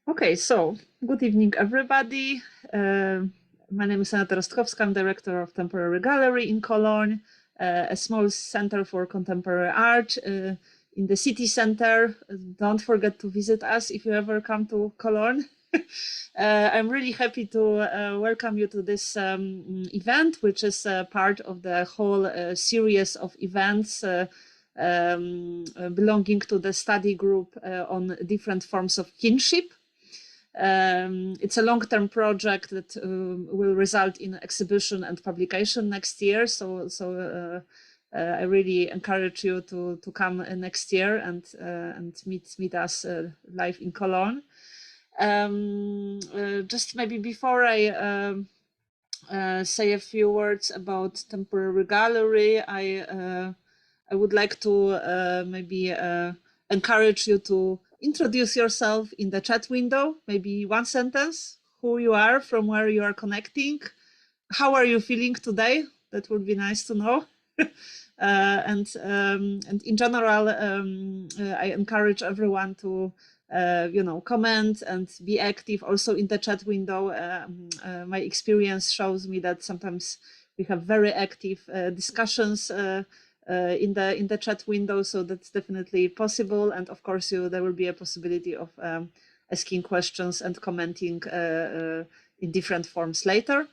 Okay, so good evening, everybody. My name is Aneta Rostkowska. I'm director of Temporary Gallery in Cologne, a small center for contemporary art in the city center. Don't forget to visit us if you ever come to Cologne. I'm really happy to welcome you to this event, which is part of the whole series of events belonging to the study group on different forms of kinship. It's a long-term project that will result in exhibition and publication next year. So I really encourage you to come next year and meet us live in Cologne. Just maybe before I say a few words about Temporary Gallery, I would like to maybe encourage you to introduce yourself in the chat window, maybe one sentence, who you are, from where you are connecting, how are you feeling today? That would be nice to know. And in general, I encourage everyone to comment and be active also in the chat window. My experience shows me that sometimes we have very active discussions in the chat window, so that's definitely possible. And of course, there will be a possibility of asking questions and commenting in different forms later.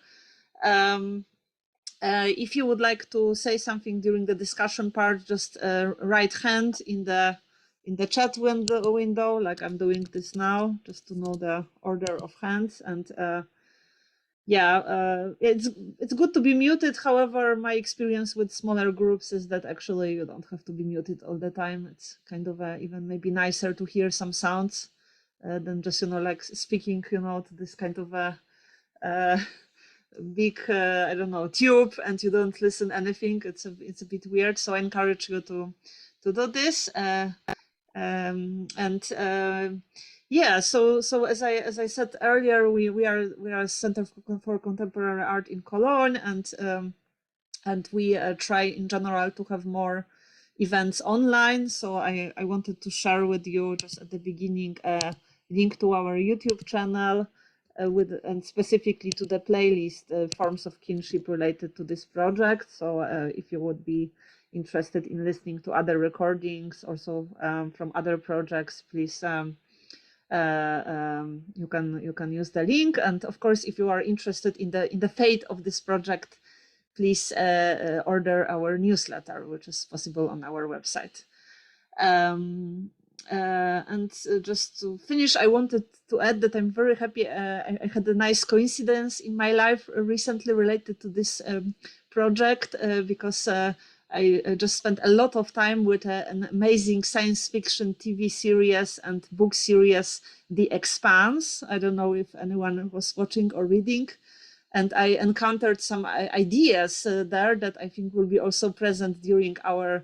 If you would like to say something during the discussion part, just right hand in the chat window, like I'm doing this now, just to know the order of hands. And it's good to be muted. However, my experience with smaller groups is that actually you don't have to be muted all the time. It's kind of even maybe nicer to hear some sounds than just like speaking to this kind of big I don't know, tube, and you don't listen anything. It's a bit weird. So I encourage you to do this. So as I said earlier, we are a center for contemporary art in Cologne, and we try in general to have more events online. So I wanted to share with you just at the beginning a link to our YouTube channel and specifically to the playlist forms of kinship related to this project. So if you would be interested in listening to other recordings also from other projects, please you can use the link. And of course, if you are interested in the fate of this project, please order our newsletter, which is possible on our website. Just to finish, I wanted to add that I'm very happy. I had a nice coincidence in my life recently related to this project because I just spent a lot of time with an amazing science fiction TV series and book series, The Expanse. I don't know if anyone was watching or reading. And I encountered some ideas there that I think will be also present during our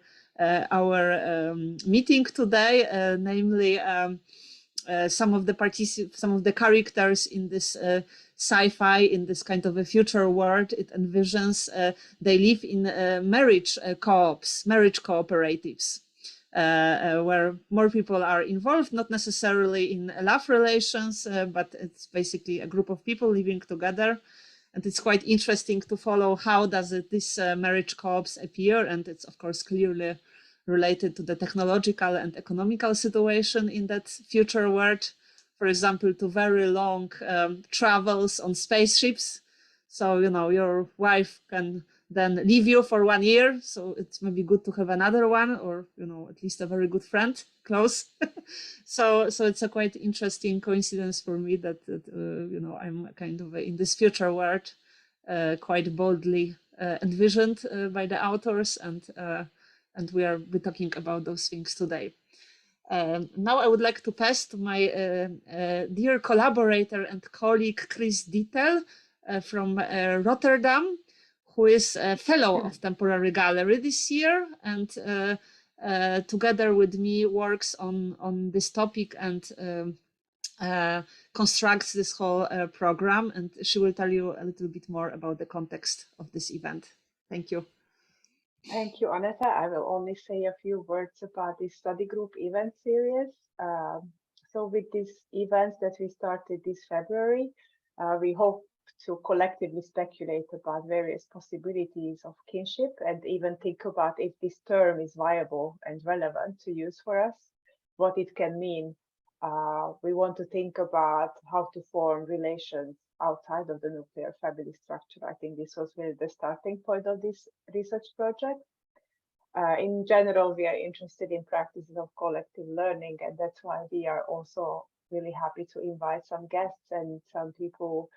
meeting today, namely some of the characters in this sci-fi, in this kind of a future world it envisions, they live in marriage co-ops, marriage cooperatives, where more people are involved, not necessarily in love relations, but it's basically a group of people living together. And it's quite interesting to follow how does this marriage co-ops appear. And it's, of course, clearly related to the technological and economical situation in that future world. For example, to very long travels on spaceships. So, your wife can then leave you for 1 year. So it's maybe good to have another one, or, at least a very good friend close. So it's a quite interesting coincidence for me that I'm kind of in this future world quite boldly envisioned by the authors, and we'll be talking about those things today. Now I would like to pass to my dear collaborator and colleague Chris Dittel from Rotterdam, who is a fellow of Temporary Gallery this year, and together with me works on this topic and constructs this whole program. And she will tell you a little bit more about the context of this event. Thank you. Thank you, Aneta. I will only say a few words about the study group event series. So with these events that we started this February, we hope to collectively speculate about various possibilities of kinship and even think about if this term is viable and relevant to use for us, what it can mean. We want to think about how to form relations outside of the nuclear family structure. I think this was really the starting point of this research project. In general, we are interested in practices of collective learning, and that's why we are also really happy to invite some guests and some people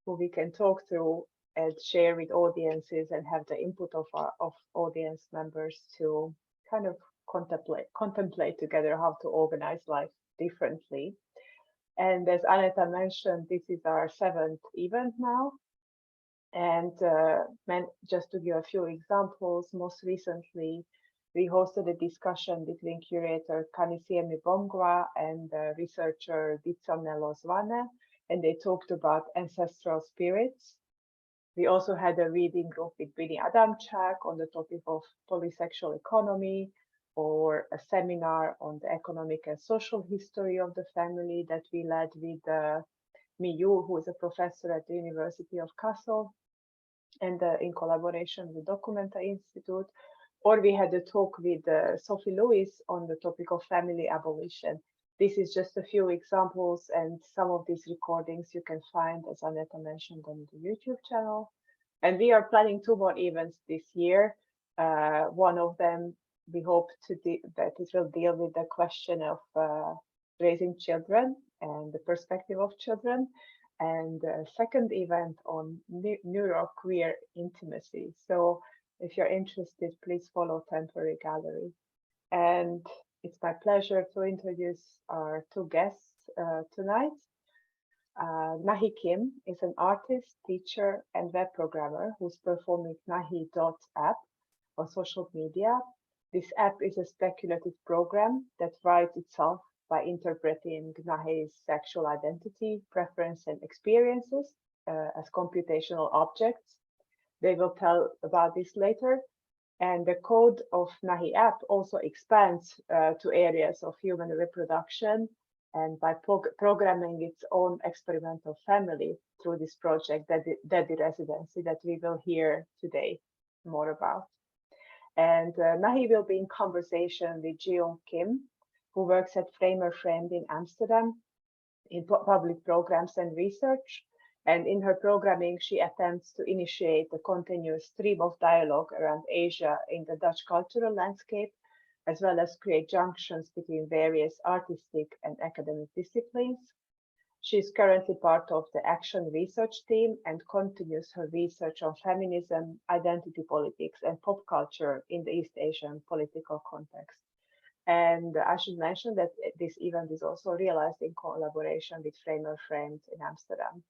who we can talk to and share with audiences and have the input of audience members to kind of contemplate together how to organize life differently. And as Aneta mentioned, this is our 7th event now. And just to give a few examples, most recently, we hosted a discussion between curator Kanisiemi Bongwa and researcher Ditsonelo Zwane, and they talked about ancestral spirits. We also had a reading group with Bini Adamczak on the topic of polysexual economy, or a seminar on the economic and social history of the family that we led with Miyu, who is a professor at the University of Kassel, and in collaboration with Documenta Institute. Or we had a talk with Sophie Lewis on the topic of family abolition. This is just a few examples, and some of these recordings you can find, as Aneta mentioned, on the YouTube channel. And we are planning 2 more events this year. One of them, we hope that it will deal with the question of raising children and the perspective of children. And a second event on neuroqueer intimacy. So if you're interested, please follow Temporary Gallery. And it's my pleasure to introduce our 2 guests tonight. Nahee Kim is an artist, teacher, and web programmer who's performing Nahee.app on social media. This app is a speculative program that writes itself by interpreting Nahee's sexual identity, preference, and experiences as computational objects. They will tell about this later. And the code of Nahee app also expands to areas of human reproduction, and by programming its own experimental family through this project, Daddy Residency, that we will hear today more about. And Nahee will be in conversation with Jiyoung Kim, who works at Framer Framed in Amsterdam in public programs and research. And in her programming, she attempts to initiate a continuous stream of dialogue around Asia in the Dutch cultural landscape, as well as create junctions between various artistic and academic disciplines. She is currently part of the Action research team and continues her research on feminism, identity politics, and pop culture in the East Asian political context. And I should mention that this event is also realized in collaboration with Framer Framed in Amsterdam.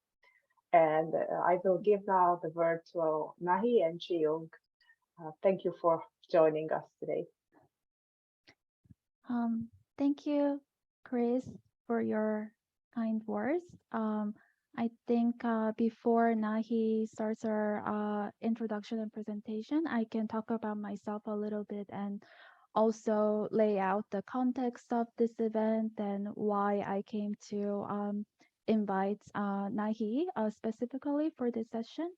And I will give now the word to Nahee and Jiyoung. Thank you for joining us today. Thank you, Chris, for your kind words. I think before Nahee starts her introduction and presentation, I can talk about myself a little bit and also lay out the context of this event and why I came to invite Nahee specifically for this session.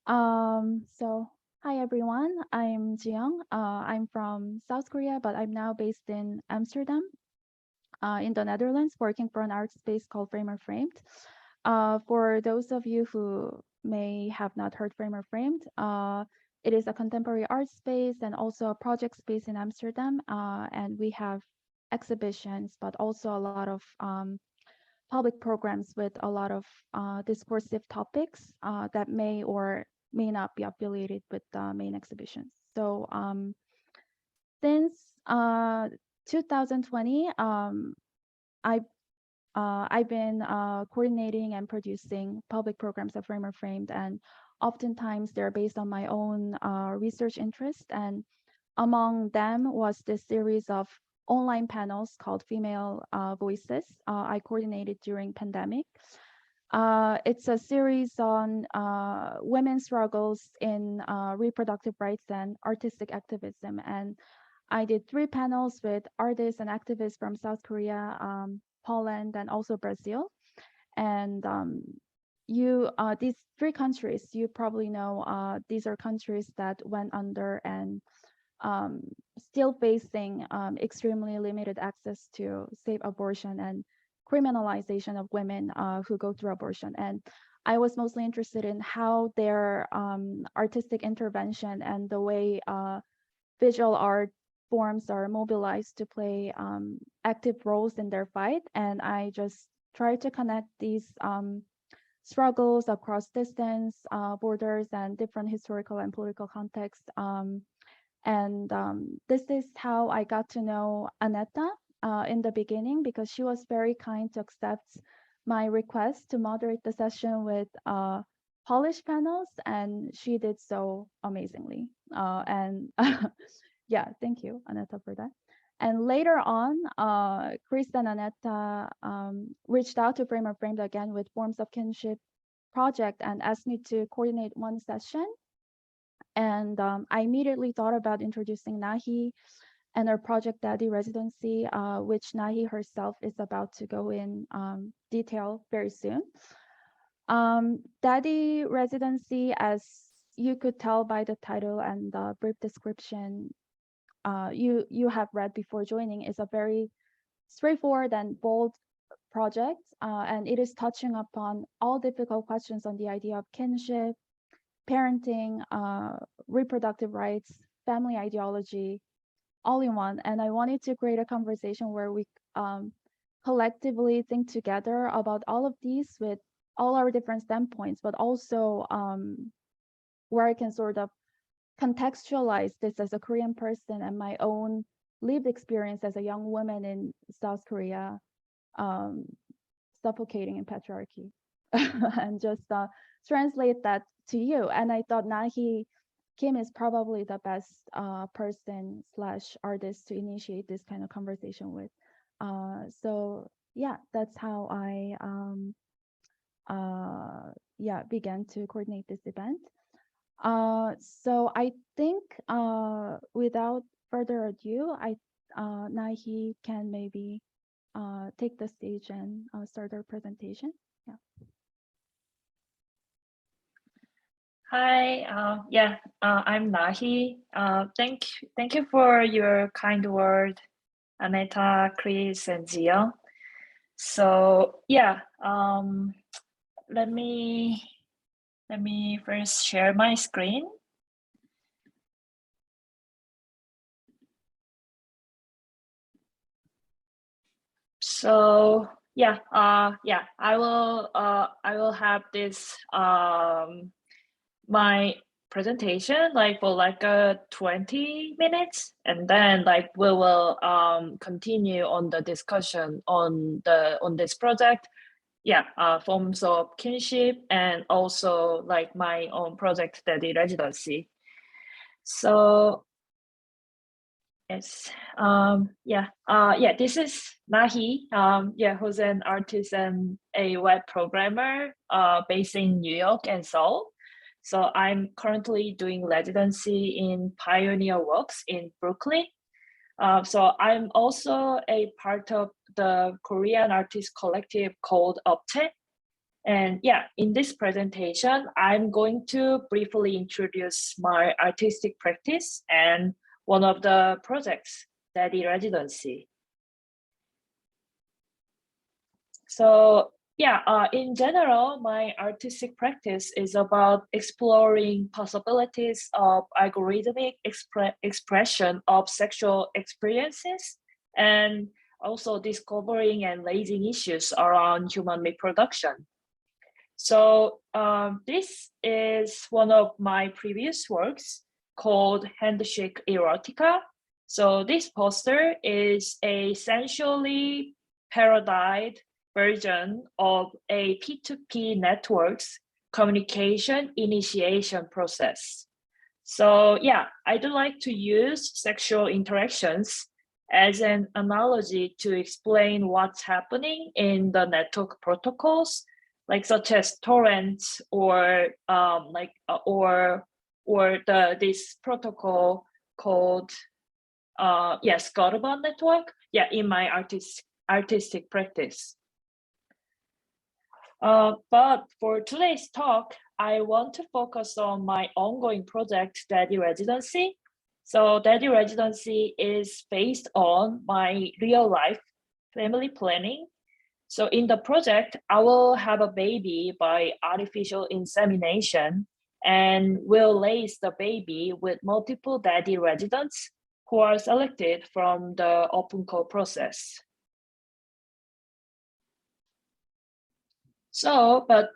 So hi everyone, I'm Jiyoung. I'm from South Korea, but I'm now based in Amsterdam, in the Netherlands, working for an art space called Framer Framed. For those of you who may have not heard Framer Framed, it is a contemporary art space and also a project space in Amsterdam. And we have exhibitions, but also a lot of public programs with a lot of discursive topics that may or may not be affiliated with the main exhibitions. So since 2020, I've been coordinating and producing public programs at Framer Framed, and oftentimes they're based on my own research interest. And among them was this series of online panels called Female Voices I coordinated during pandemic. It's a series on women's struggles in reproductive rights and artistic activism. And I did 3 panels with artists and activists from South Korea, Poland, and also Brazil. And these three countries, you probably know, these are countries that went under and still facing extremely limited access to safe abortion and criminalization of women who go through abortion. And I was mostly interested in how their artistic intervention and the way visual art forms are mobilized to play active roles in their fight. And I just tried to connect these struggles across distance, borders, and different historical and political contexts. This is how I got to know Aneta in the beginning, because she was very kind to accept my request to moderate the session with Polish panels, and she did so amazingly. Yeah, thank you, Aneta, for that. And later on, Chris and Aneta reached out to Framer Framed again with Forms of Kinship project and asked me to coordinate one session. And I immediately thought about introducing Nahee and her project Daddy Residency, which Nahee herself is about to go in detail very soon. Daddy Residency, as you could tell by the title and the brief description you have read before joining, is a very straightforward and bold project, and it is touching upon all difficult questions on the idea of kinship, parenting, reproductive rights, family ideology, all in one. And I wanted to create a conversation where we collectively think together about all of these with all our different standpoints, but also where I can sort of contextualize this as a Korean person and my own lived experience as a young woman in South Korea, suffocating in patriarchy, and just translate that to you. And I thought Nahee Kim is probably the best person / artist to initiate this kind of conversation with. So yeah, that's how I began to coordinate this event. So I think without further ado, Nahee can maybe take the stage and start our presentation. Yeah. Hi, I'm Nahee. Thank you for your kind word, Aneta, Chris, and Jiyoung. So yeah, let me first share my screen. So yeah, I will have this my presentation like for like 20 minutes, and then like we will continue on the discussion on this project. Yeah, forms of kinship, and also like my own project, Daddy Residency. So yes, this is Nahee, who's an artist and a web programmer based in New York and Seoul. So I'm currently doing residency in Pioneer Works in Brooklyn. So I'm also a part of the Korean artist collective called Upte. And yeah, in this presentation, I'm going to briefly introduce my artistic practice and one of the projects, Daddy Residency. So yeah, in general, my artistic practice is about exploring possibilities of algorithmic expression of sexual experiences, and also discovering and raising issues around human reproduction. So this is one of my previous works called Handshake Erotica. So this poster is a sensually parodied version of a P2P network's communication initiation process. So yeah, I do like to use sexual interactions as an analogy to explain what's happening in the network protocols, like such as torrents or this protocol called Scuttlebutt network. Yeah, in my artistic practice. But for today's talk, I want to focus on my ongoing project, Daddy Residency. So Daddy Residency is based on my real life family planning. So in the project, I will have a baby by artificial insemination and will raise the baby with multiple daddy residents who are selected from the open call process. So, but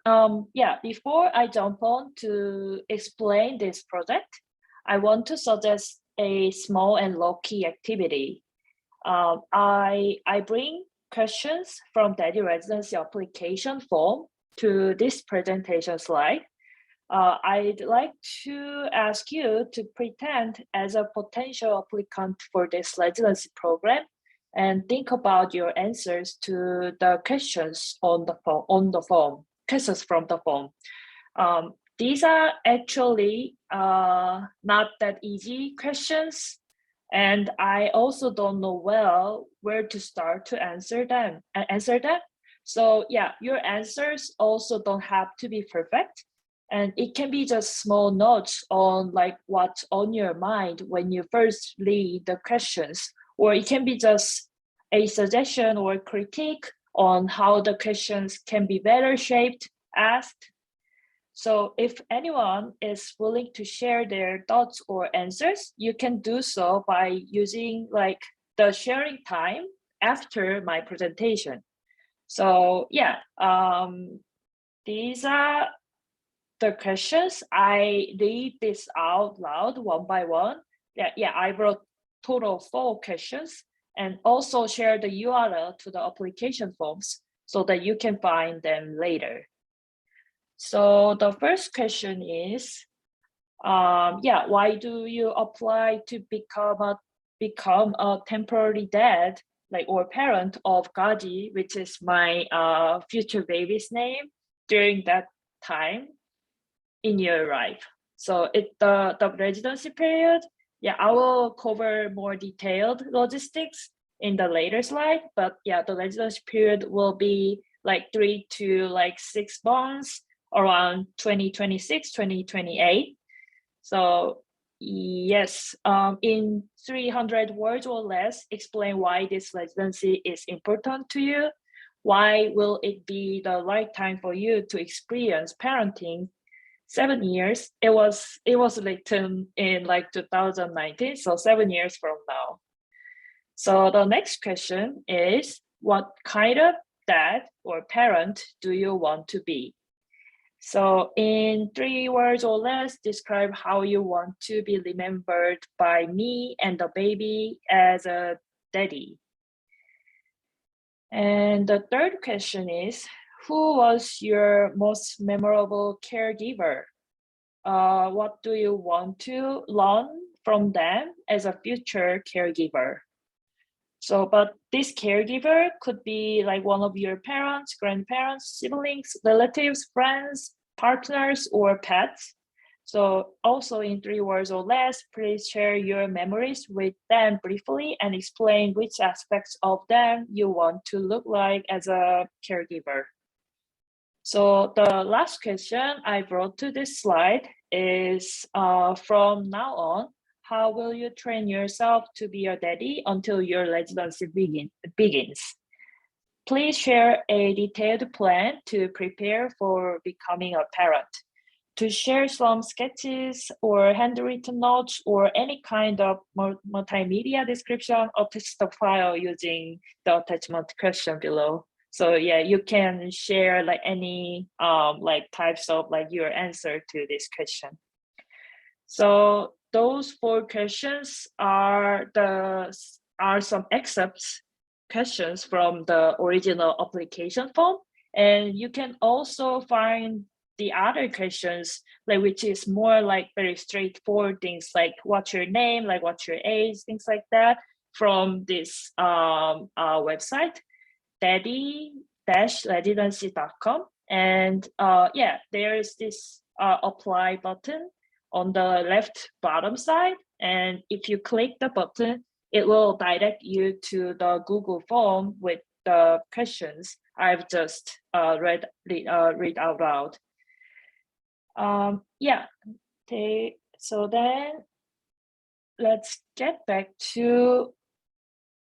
yeah, before I jump on to explain this project, I want to suggest a small and low-key activity. I bring questions from Daddy Residency application form to this presentation slide. I'd like to ask you to pretend as a potential applicant for this residency program and think about your answers to the questions on the form, questions from the form. These are actually not that easy questions, and I also don't know well where to start to answer them. So yeah, your answers also don't have to be perfect, and it can be just small notes on like what's on your mind when you first read the questions, or it can be just a suggestion or critique on how the questions can be better shaped, asked. So if anyone is willing to share their thoughts or answers, you can do so by using like the sharing time after my presentation. So yeah, these are the questions. I read this out loud one by one. Yeah, I wrote total 4 questions and also share the URL to the application forms so that you can find them later. So the first question is, yeah, why do you apply to become a temporary dad, like or parent of Gaji, which is my future baby's name, during that time in your life? So the residency period, yeah, I will cover more detailed logistics in the later slide, but yeah, the residency period will be like 3 to like 6 months, around 2026, 2028. So yes, in 300 words or less, explain why this residency is important to you. Why will it be the right time for you to experience parenting? 7 years. It was written in like 2019, so 7 years from now. So the next question is, what kind of dad or parent do you want to be? So in 3 words or less, describe how you want to be remembered by me and the baby as a daddy. And the third question is, who was your most memorable caregiver? What do you want to learn from them as a future caregiver? So, but this caregiver could be like one of your parents, grandparents, siblings, relatives, friends, partners, or pets. So also in 3 words or less, please share your memories with them briefly and explain which aspects of them you want to look like as a caregiver. So the last question I brought to this slide is, from now on, how will you train yourself to be a daddy until your residency begins? Please share a detailed plan to prepare for becoming a parent. To share some sketches or handwritten notes or any kind of multimedia description, attach the file using the attachment question below. So yeah, you can share like any like types of like your answer to this question. So those 4 questions are some excerpts questions from the original application form, and you can also find the other questions like which is more like very straightforward things like what's your name, like what's your age, things like that, from this website daddy-residency.com. and yeah, there's this apply button on the left bottom side, and if you click the button, it will direct you to the Google form with the questions I've just read out loud. So then let's get back to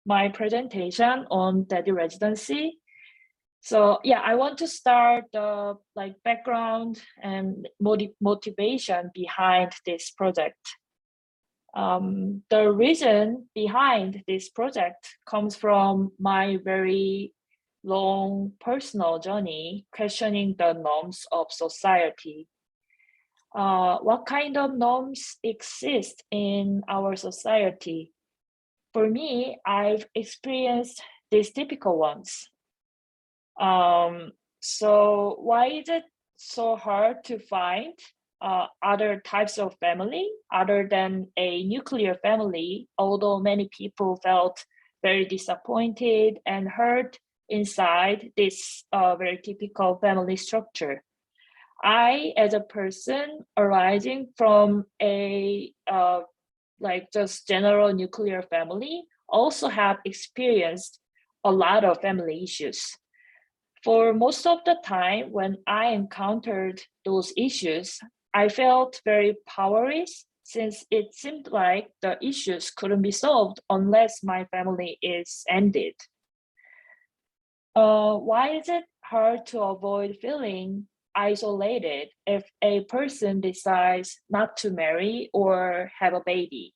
my presentation on Daddy Residency. So yeah, I want to start the background and motivation behind this project. The reason behind this project comes from my very long personal journey questioning the norms of society. What kind of norms exist in our society? For me, I've experienced these typical ones. So why is it so hard to find other types of family other than a nuclear family, although many people felt very disappointed and hurt inside this very typical family structure? I, as a person arising from a just general nuclear family, also have experienced a lot of family issues. For most of the time when I encountered those issues, I felt very powerless since it seemed like the issues couldn't be solved unless my family is ended. Why is it hard to avoid feeling isolated if a person decides not to marry or have a baby?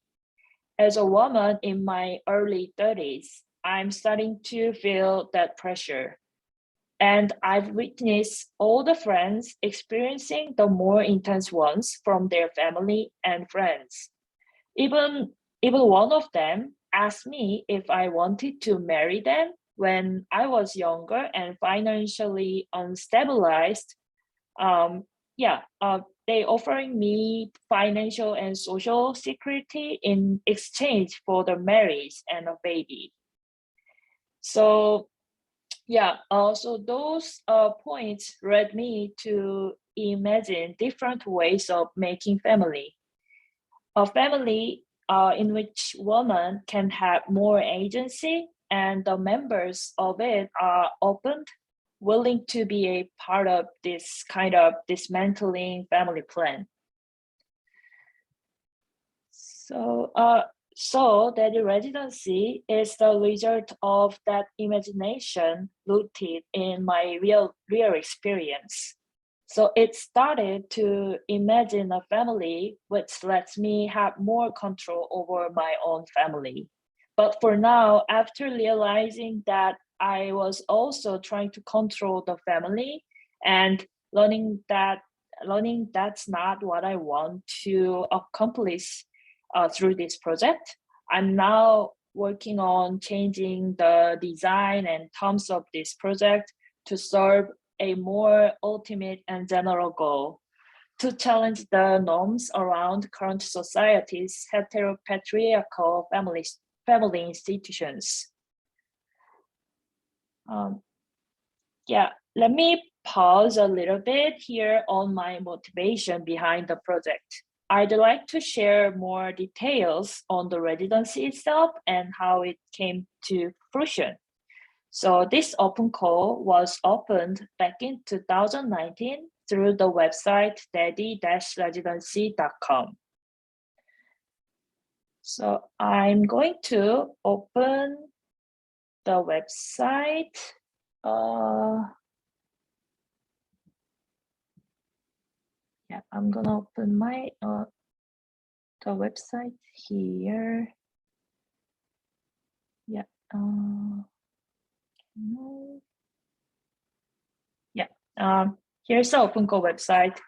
As a woman in my early 30s, I'm starting to feel that pressure. And I've witnessed all the friends experiencing the more intense ones from their family and friends. Even one of them asked me if I wanted to marry them when I was younger and financially unstabilized. They offering me financial and social security in exchange for the marriage and a baby. So so those points led me to imagine different ways of making family. A family in which women can have more agency and the members of it are open, willing to be a part of this kind of dismantling family plan. So Daddy Residency is the result of that imagination rooted in my real experience. So it started to imagine a family which lets me have more control over my own family. But for now, after realizing that I was also trying to control the family and learning that's not what I want to accomplish through this project, I'm now working on changing the design and terms of this project to serve a more ultimate and general goal, to challenge the norms around current society's hetero-patriarchal family institutions. Let me pause a little bit here on my motivation behind the project. I'd like to share more details on the residency itself and how it came to fruition. So this open call was opened back in 2019 through the website daddy-residency.com. So I'm going to open the website. I'm gonna open my the website here. Here's the OpenCall website.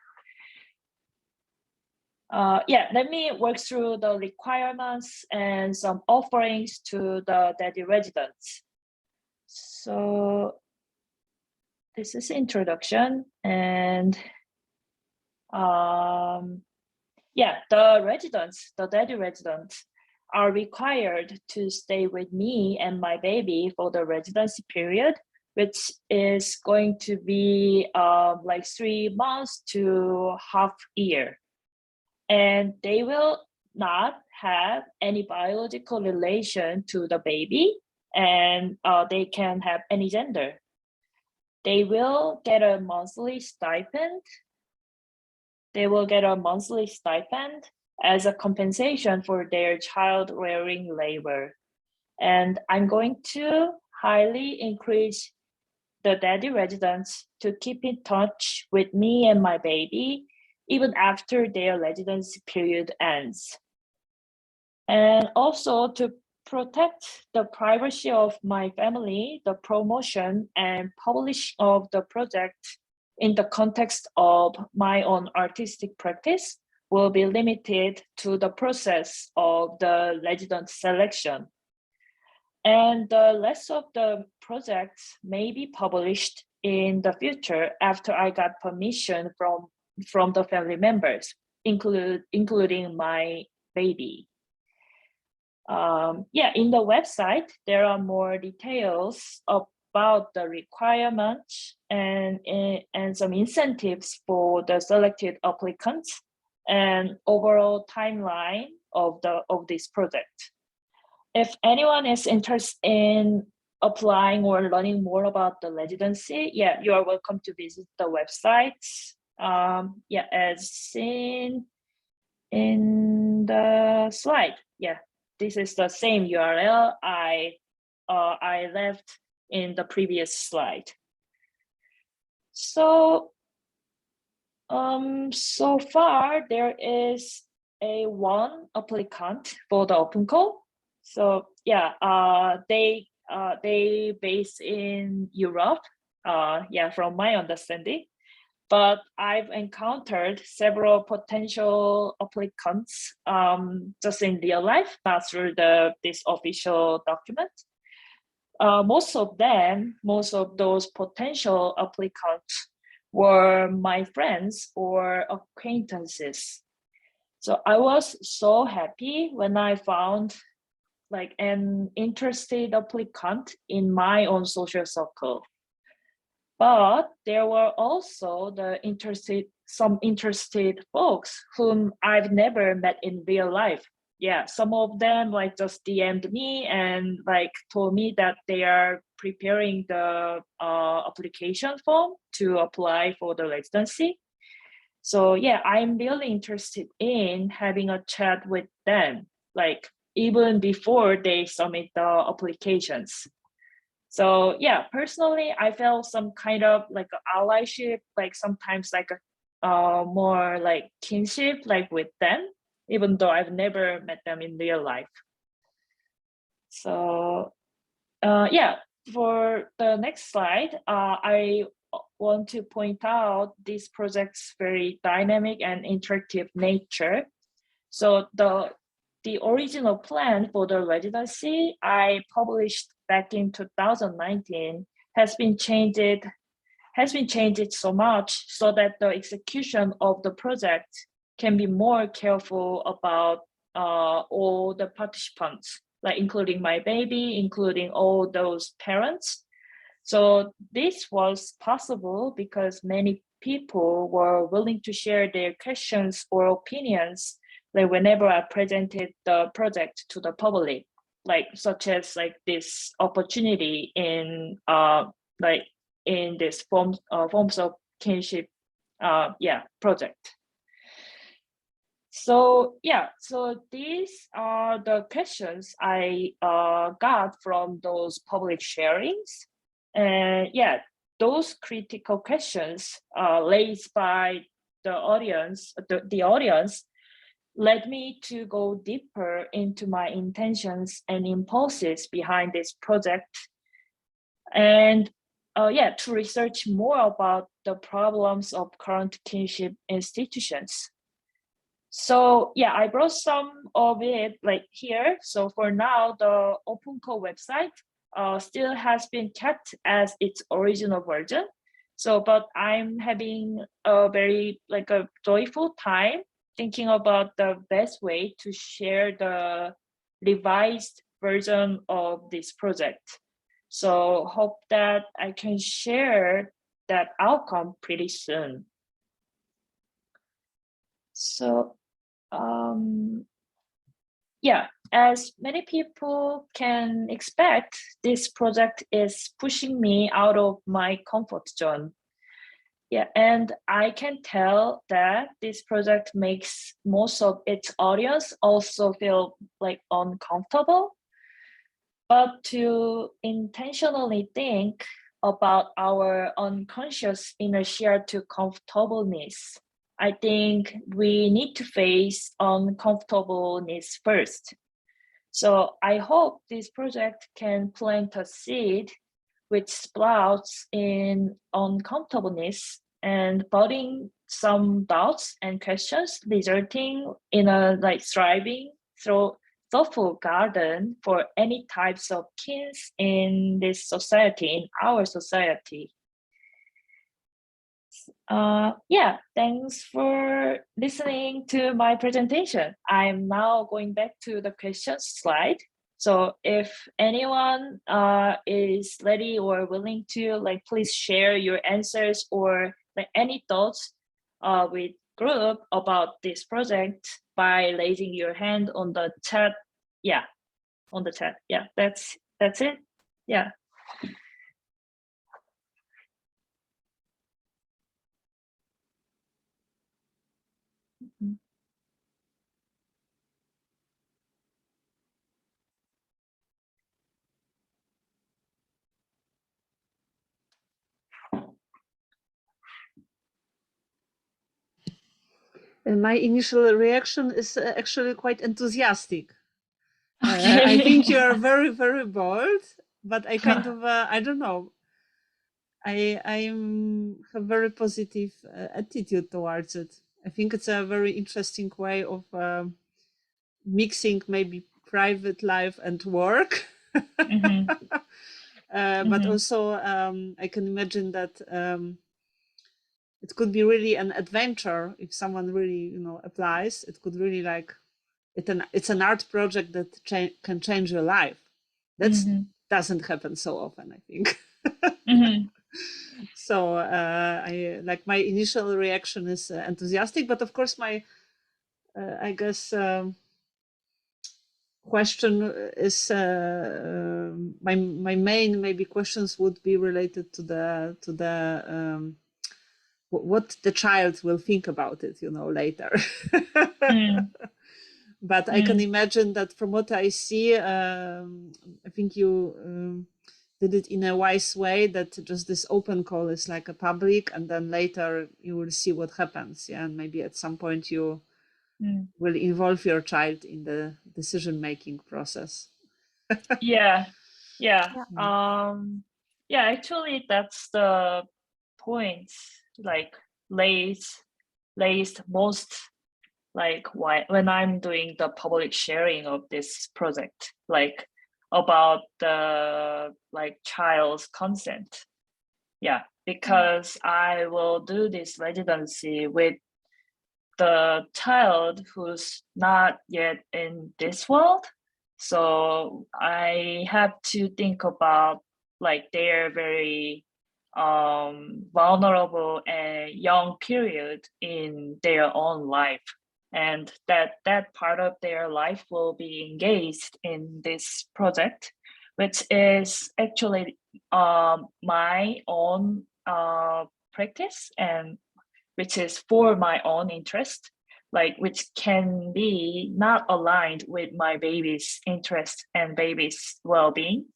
Let me work through the requirements and some offerings to the Daddy residents. So this is introduction, and the Daddy residents are required to stay with me and my baby for the residency period, which is going to be like 3 months to half year. And they will not have any biological relation to the baby and they can have any gender. They will get a monthly stipend. They will get a monthly stipend as a compensation for their child-rearing labor. And I'm going to highly encourage the daddy residents to keep in touch with me and my baby even after their residency period ends. And also to protect the privacy of my family, the promotion and publish of the project in the context of my own artistic practice will be limited to the process of the resident selection. And the rest of the projects may be published in the future after I got permission from the family members, including my baby. In the website, there are more details about the requirements and some incentives for the selected applicants and overall timeline of this project. If anyone is interested in applying or learning more about the residency, you are welcome to visit the website. As seen in the slide. This is the same URL I left in the previous slide. So so far there is one applicant for the open call. So they based in Europe. From my understanding. But I've encountered several potential applicants just in real life, not through this official document. Most of those potential applicants were my friends or acquaintances. So I was so happy when I found like an interested applicant in my own social circle. But there were also some interested folks whom I've never met in real life. Some of them like just DM'd me and like told me that they are preparing the application form to apply for the residency. So I'm really interested in having a chat with them, like even before they submit the applications. So personally, I felt some kind of like allyship, like sometimes like a more like kinship, like with them, even though I've never met them in real life. So for the next slide, I want to point out this project's very dynamic and interactive nature. So the original plan for the residency I published back in 2019 has been changed so much so that the execution of the project can be more careful about all the participants, like including my baby, including all those parents. So this was possible because many people were willing to share their questions or opinions like whenever I presented the project to the public, like such as like this opportunity in this forms of kinship project. So so these are the questions I got from those public sharings, and those critical questions raised by the audience, the audience led me to go deeper into my intentions and impulses behind this project, and to research more about the problems of current kinship institutions. So I brought some of it like here. So for now, the OpenCo website still has been kept as its original version. So, but I'm having a very like a joyful time thinking about the best way to share the revised version of this project. So hope that I can share that outcome pretty soon. So yeah, as many people can expect, this project is pushing me out of my comfort zone. Yeah, and I can tell that this project makes most of its audience also feel like uncomfortable. But to intentionally think about our unconscious inertia to comfortableness, I think we need to face uncomfortableness first. So I hope this project can plant a seed which sprouts in uncomfortableness and budding some doubts and questions, resulting in a thriving, thoughtful garden for any types of kids in this society, in our society. Yeah, thanks for listening to my presentation. I'm now going back to the questions slide. So if anyone is ready or willing to, please share your answers or any thoughts with group about this project by raising your hand on the chat. Yeah, on the chat. Yeah, that's it. Yeah. My initial reaction is actually quite enthusiastic. Okay. I think you are very, very bold, but I kind of, I don't know. I'm have very positive attitude towards it. I think it's a very interesting way of mixing maybe private life and work. But also I can imagine that it could be really an adventure if someone really applies. It could really it's an art project that can change your life. That doesn't happen so often, I think. So I my initial reaction is enthusiastic, but of course my I guess question is my main maybe questions would be related to the what the child will think about it later. But I can imagine that from what I see, I think you did it in a wise way, that just this open call is like a public, and then later you will see what happens. Yeah, and maybe at some point you will involve your child in the decision-making process. Yeah. Actually, that's the point. Lays most why when I'm doing the public sharing of this project, about the child's consent. Yeah, because I will do this residency with the child who's not yet in this world. So I have to think about their very vulnerable and young period in their own life, and that part of their life will be engaged in this project, which is actually my own practice, and which is for my own interest, which can be not aligned with my baby's interest and baby's well-being.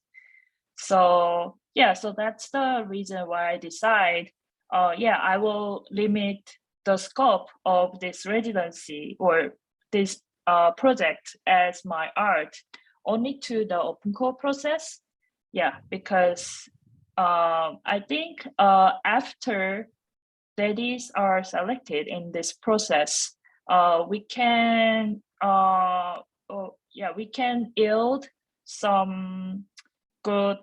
So yeah, so that's the reason why I decide, I will limit the scope of this residency or this project as my art only to the open call process. Yeah, because I think after daddies are selected in this process, we can we can yield some good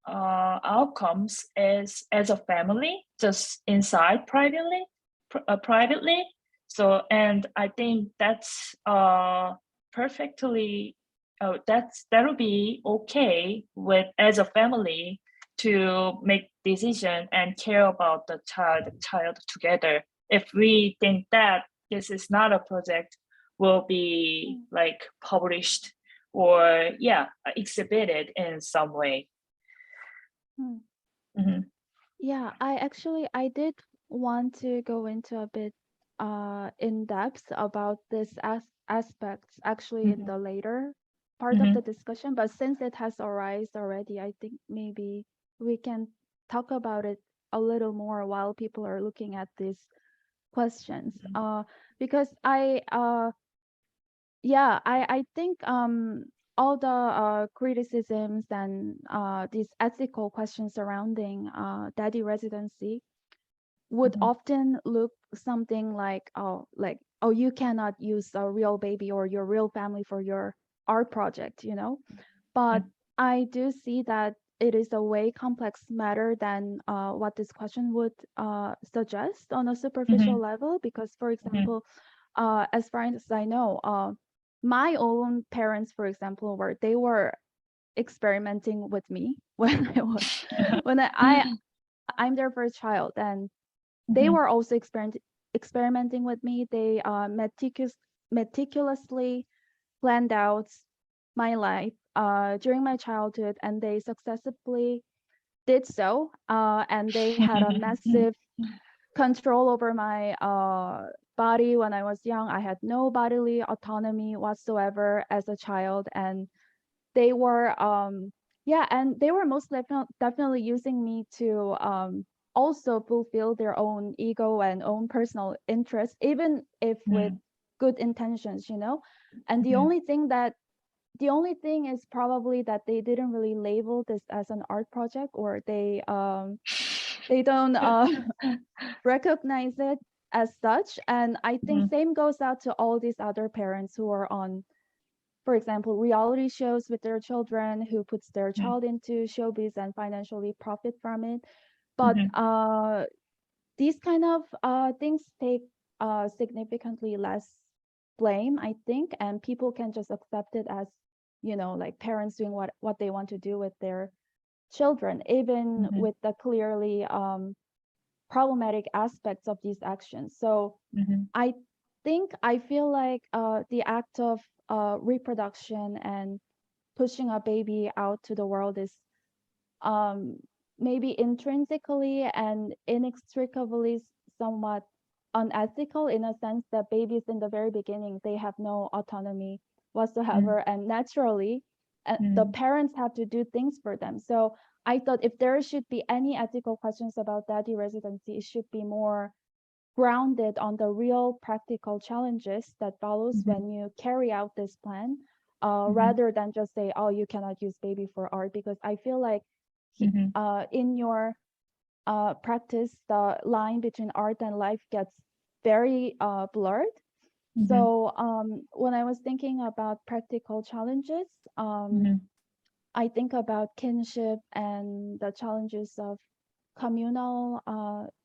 outcomes as a family, just inside privately. So, and I think that's perfectly that'll be okay with as a family to make decision and care about the child together. If we think that this is not a project will be like published or exhibited in some way. Yeah, I did want to go into a bit in depth about this aspects actually in the later part of the discussion, but since it has arisen already, I think maybe we can talk about it a little more while people are looking at these questions. Because I think all the criticisms and these ethical questions surrounding daddy residency would often look something like, oh, you cannot use a real baby or your real family for your art project, you know. But I do see that it is a way complex matter than what this question would suggest on a superficial level. Because, for example, as far as I know, my own parents, for example, they were experimenting with me when I'm their first child, and they were also experimenting with me. They meticulously planned out my life during my childhood, and they successfully did so. And they had a massive control over my body when I was young. I had no bodily autonomy whatsoever as a child, and they were and they were most definitely using me to also fulfill their own ego and own personal interest, even if with good intentions, you know. And the only thing is probably that they didn't really label this as an art project, or they don't recognize it as such. And I think same goes out to all these other parents who are on, for example, reality shows with their children, who puts their child into showbiz and financially profit from it. But these kind of things take significantly less blame, I think, and people can just accept it as, you know, like parents doing what they want to do with their children, even with the clearly problematic aspects of these actions. So I feel like the act of reproduction and pushing a baby out to the world is maybe intrinsically and inextricably somewhat unethical, in a sense that babies in the very beginning, they have no autonomy whatsoever, and naturally the parents have to do things for them. So I thought if there should be any ethical questions about daddy residency, it should be more grounded on the real practical challenges that follows when you carry out this plan, rather than just say, oh, you cannot use baby for art. Because I feel like in your practice, the line between art and life gets very blurred. So when I was thinking about practical challenges, I think about kinship and the challenges of communal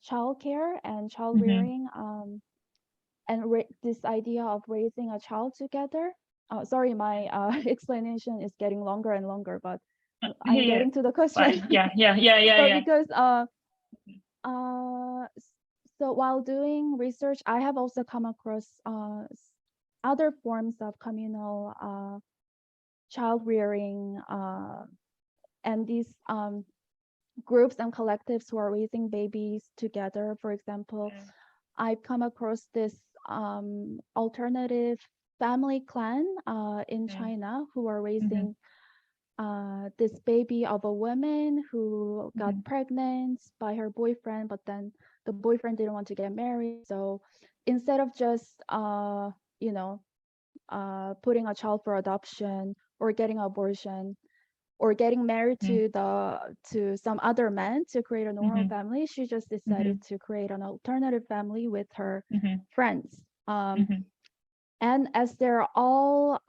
childcare and child rearing, and this idea of raising a child together. Sorry, my explanation is getting longer and longer, but I'm getting to the question. So because so while doing research, I have also come across other forms of communal child rearing, and these groups and collectives who are raising babies together. For example, I've come across this alternative family clan in China who are raising this baby of a woman who got pregnant by her boyfriend, but then the boyfriend didn't want to get married. So instead of just you know, putting a child for adoption or getting abortion or getting married to some other man to create a normal family, she just decided to create an alternative family with her friends. And as they're all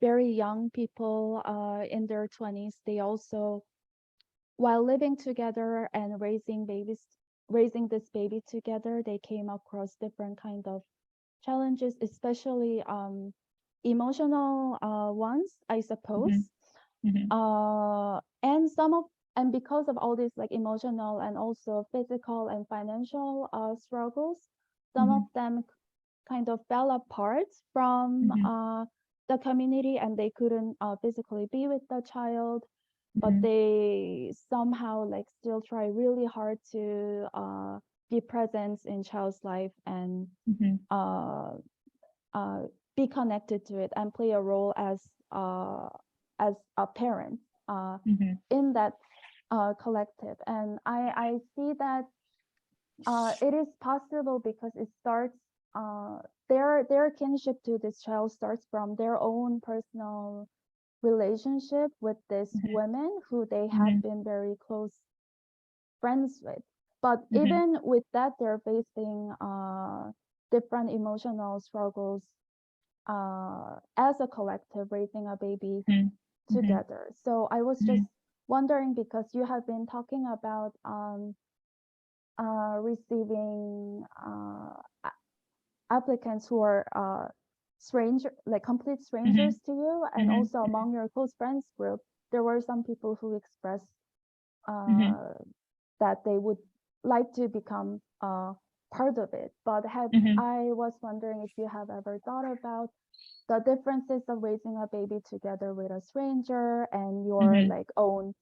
very young people in their 20s, they also, while living together and raising this baby together, they came across different kind of challenges, especially emotional ones, I suppose. And because of all these like emotional and also physical and financial struggles, some of them kind of fell apart from the community, and they couldn't physically be with the child, but they somehow like still try really hard to be present in child's life and be connected to it and play a role as a parent in that collective. And I see that it is possible because it starts their kinship to this child starts from their own personal relationship with this women who they have been very close friends with. But even with that, they're facing different emotional struggles as a collective, raising a baby together. So I was just wondering, because you have been talking about receiving applicants who are complete strangers to you, and also among your close friends group, there were some people who expressed that they would like to become part of it. But I was wondering if you have ever thought about the differences of raising a baby together with a stranger and your like own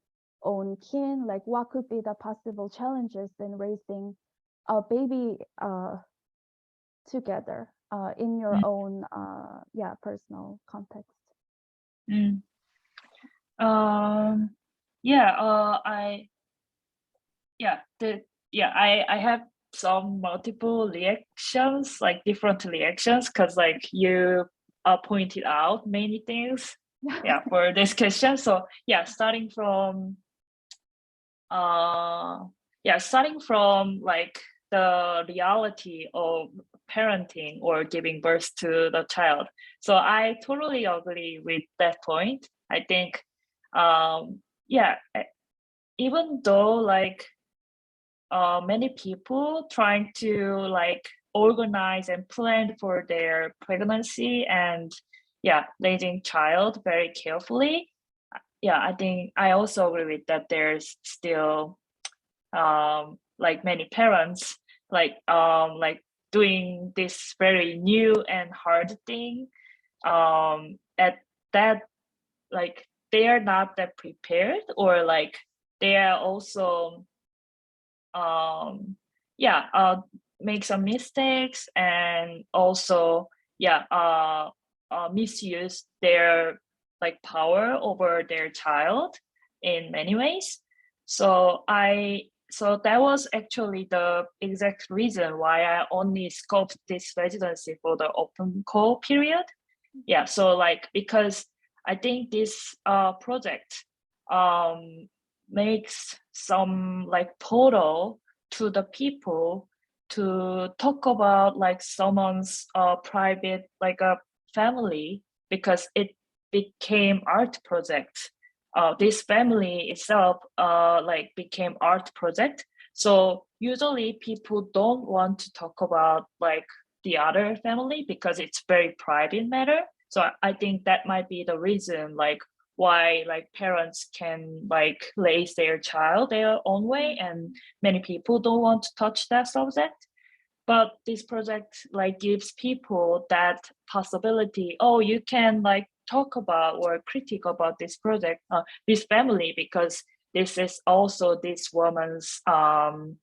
kin, like what could be the possible challenges in raising a baby together in your own personal context. I have some multiple reactions, like different reactions, because like you pointed out many things for this question. So starting from like the reality of parenting or giving birth to the child. So I totally agree with that point. I think even though like many people trying to like organize and plan for their pregnancy and raising child very carefully, I think I also agree with that. There's still like many parents like doing this very new and hard thing at that, like they are not that prepared, or like they are also make some mistakes, and also misuse their like power over their child in many ways. So that was actually the exact reason why I only scoped this residency for the open call period. So like, because I think this project makes some like portal to the people to talk about like someone's private, like a family, because it became art project. This family itself like became art project. So usually people don't want to talk about like the other family because it's very private matter. So I think that might be the reason like why like parents can like raise their child their own way, and many people don't want to touch that subject. But this project like gives people that possibility. Oh, you can like talk about or critique about this project, this family, because this is also this woman's art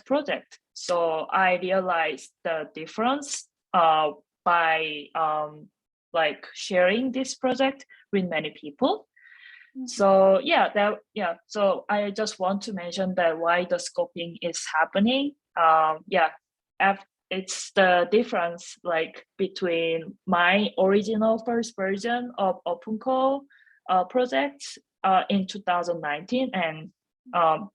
project. So I realized the difference by like sharing this project with many people. So so I just want to mention that why the scoping is happening. It's the difference like between my original first version of open call project in 2019 and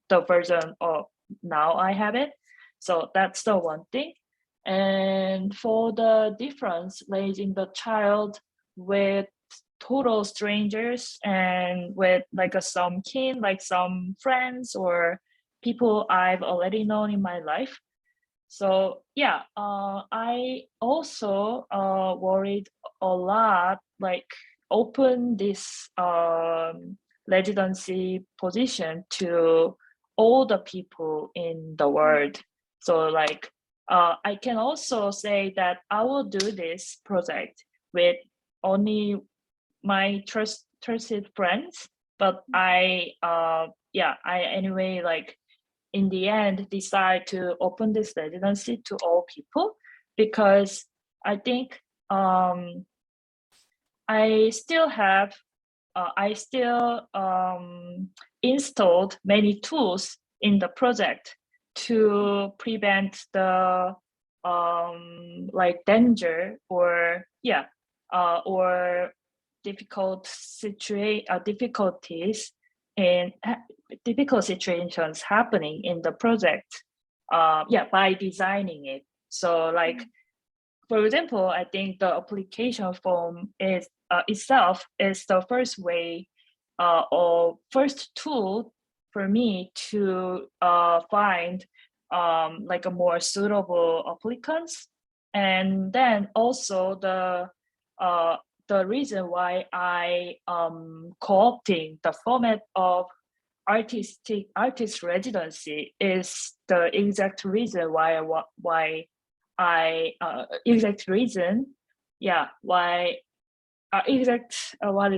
the version of now I have it. So that's the one thing. And for the difference, raising the child with total strangers and with like some kin, like some friends or people I've already known in my life. So I also worried a lot, like open this residency position to all the people in the world. So like I can also say that I will do this project with only my trusted friends, but I anyway, like, in the end decide to open this residency to all people, because I think I still have installed many tools in the project to prevent the like danger or difficulties in difficult situations happening in the project by designing it. So, like, for example, I think the application form is itself is the first way or first tool for me to find like a more suitable applicants. And then also the reason why I co-opting the format of artist residency is the exact reason why what is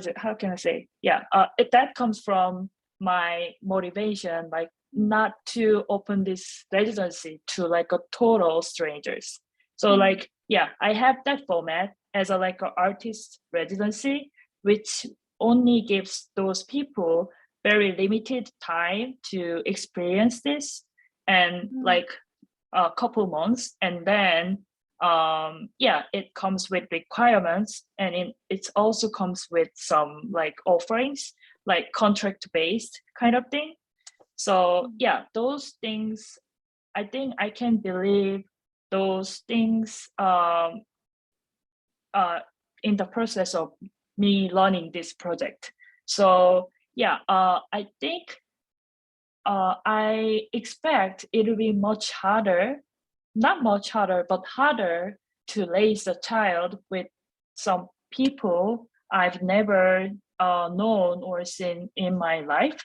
it, how can I say, that comes from my motivation, like, not to open this residency to like a total strangers. So like, I have that format as a like an artist residency, which only gives those people very limited time to experience this, and like a couple months, and then it comes with requirements, and it also comes with some like offerings, like contract based kind of thing. So those things, I think I can believe those things in the process of me learning this project. So I think I expect it will be much harder, not much harder, but harder to raise a child with some people I've never known or seen in my life.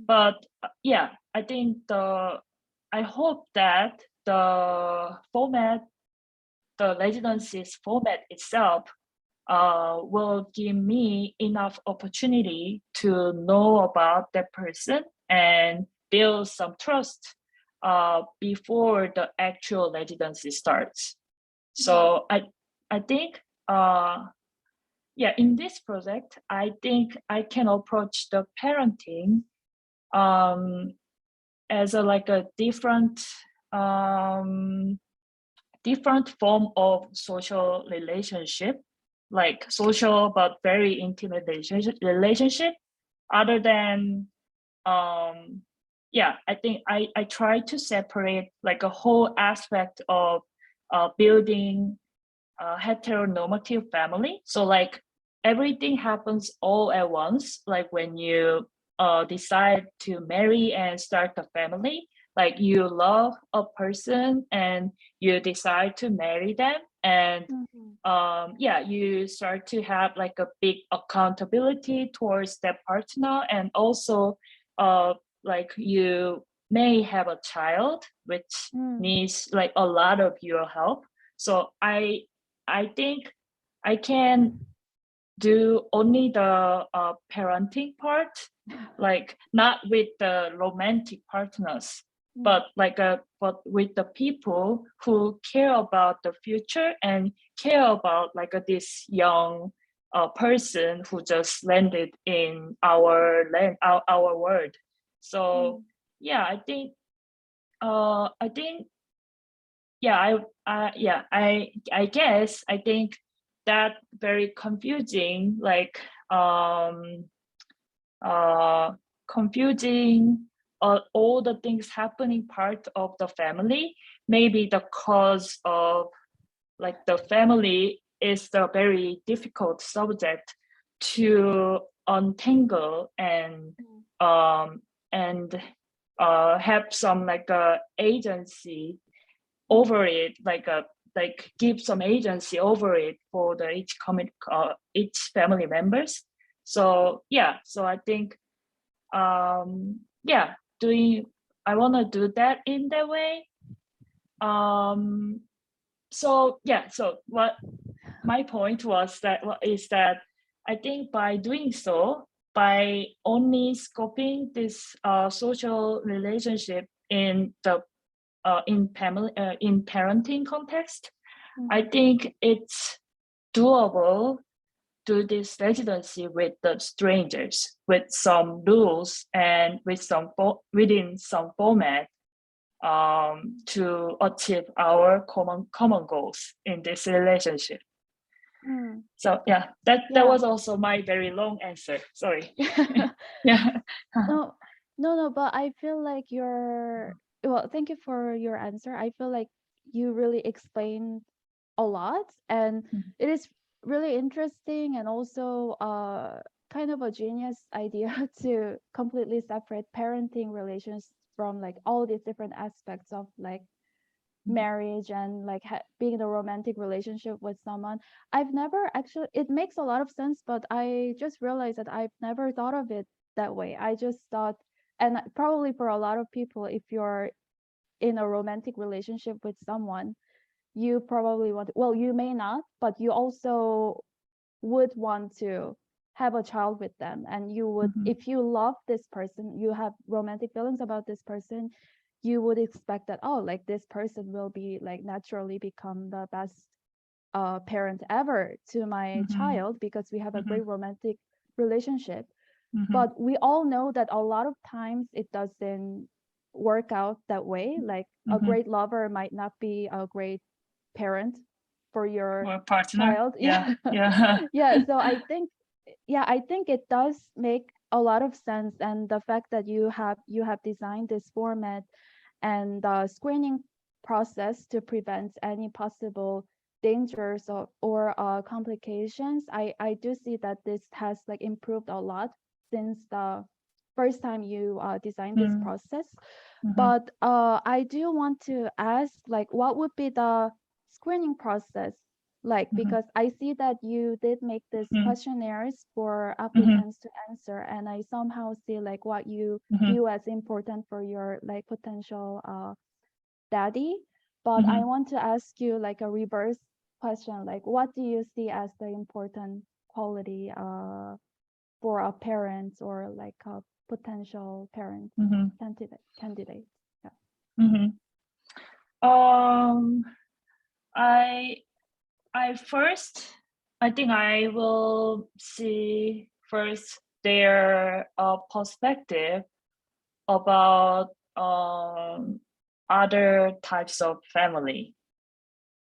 But I think I hope that the residency's format itself will give me enough opportunity to know about that person and build some trust before the actual residency starts. So I think in this project, I think I can approach the parenting as a different form of social relationship, like social but very intimate relationship, other than I think I try to separate like a whole aspect of building a heteronormative family. So like everything happens all at once, like when you decide to marry and start a family, like you love a person and you decide to marry them, and you start to have like a big accountability towards that partner, and also like you may have a child which needs like a lot of your help. So I think I can do only the parenting part, like not with the romantic partners, but but with the people who care about the future and care about like this young person who just landed in our land, our world. So I think I guess I think that very confusing, like confusing all the things happening part of the family, maybe the cause of like the family is the very difficult subject to untangle and have some like agency over it, like give some agency over it for the each family members. So so I think I want to do that in that way. So yeah, so what my point was that is that I think by doing so, by only scoping this social relationship in the in family in parenting context, I think it's doable to this residency with the strangers, with some rules and with some within some format, to achieve our common goals in this relationship. So yeah, that was also my very long answer. Sorry. Yeah. No, but I feel like well, thank you for your answer. I feel like you really explained a lot, and it is really interesting, and also kind of a genius idea to completely separate parenting relations from like all these different aspects of like marriage and like being in a romantic relationship with someone. I've never actually, it makes a lot of sense, but I just realized that I've never thought of it that way. I just thought, and probably for a lot of people, if you're in a romantic relationship with someone, you probably want, well, you may not, but you also would want to have a child with them, and you would, if you love this person, you have romantic feelings about this person, you would expect that, oh, like this person will be like naturally become the best parent ever to my child because we have a great romantic relationship. But we all know that a lot of times it doesn't work out that way. Like a great lover might not be a great parent for your partner. child. Yeah. So I think it does make a lot of sense, and the fact that you have designed this format and the screening process to prevent any possible dangers or complications, I do see that this has like improved a lot since the first time you designed this process. But I do want to ask, like, what would be the screening process like? Because I see that you did make this questionnaires for applicants to answer, and I somehow see like what you view as important for your like potential daddy. But I want to ask you like a reverse question, like what do you see as the important quality for a parent or like a potential parent candidate? Yeah. I think I will see first their perspective about other types of family,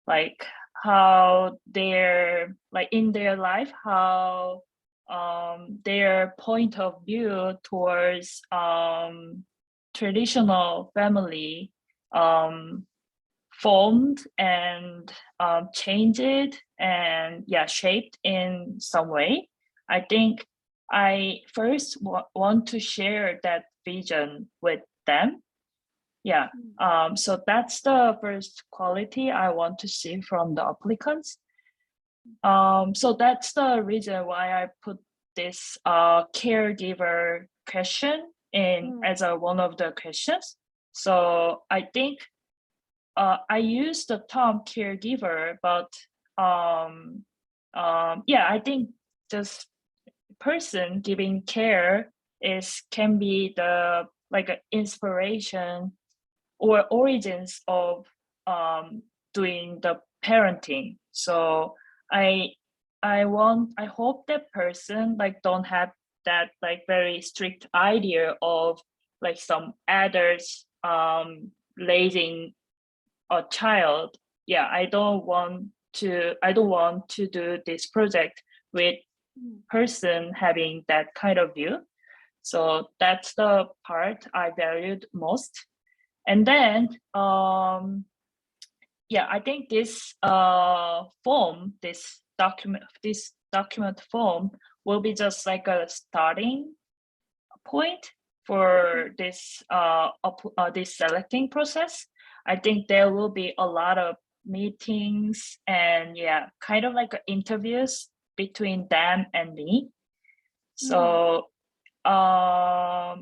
like how they're like in their life, how their point of view towards traditional family formed and changed and shaped in some way. I think I first want to share that vision with them. So that's the first quality I want to see from the applicants. So that's the reason why I put this caregiver question in as one of the questions. So I think I use the term caregiver, but I think just person giving care can be the like an inspiration or origins of doing the parenting. So I hope that person like don't have that like very strict idea of like some adults raising a child. I don't want to do this project with person having that kind of view. So that's the part I valued most. And then I think this document form will be just like a starting point for this this selecting process. I think there will be a lot of meetings and kind of like interviews between them and me. So I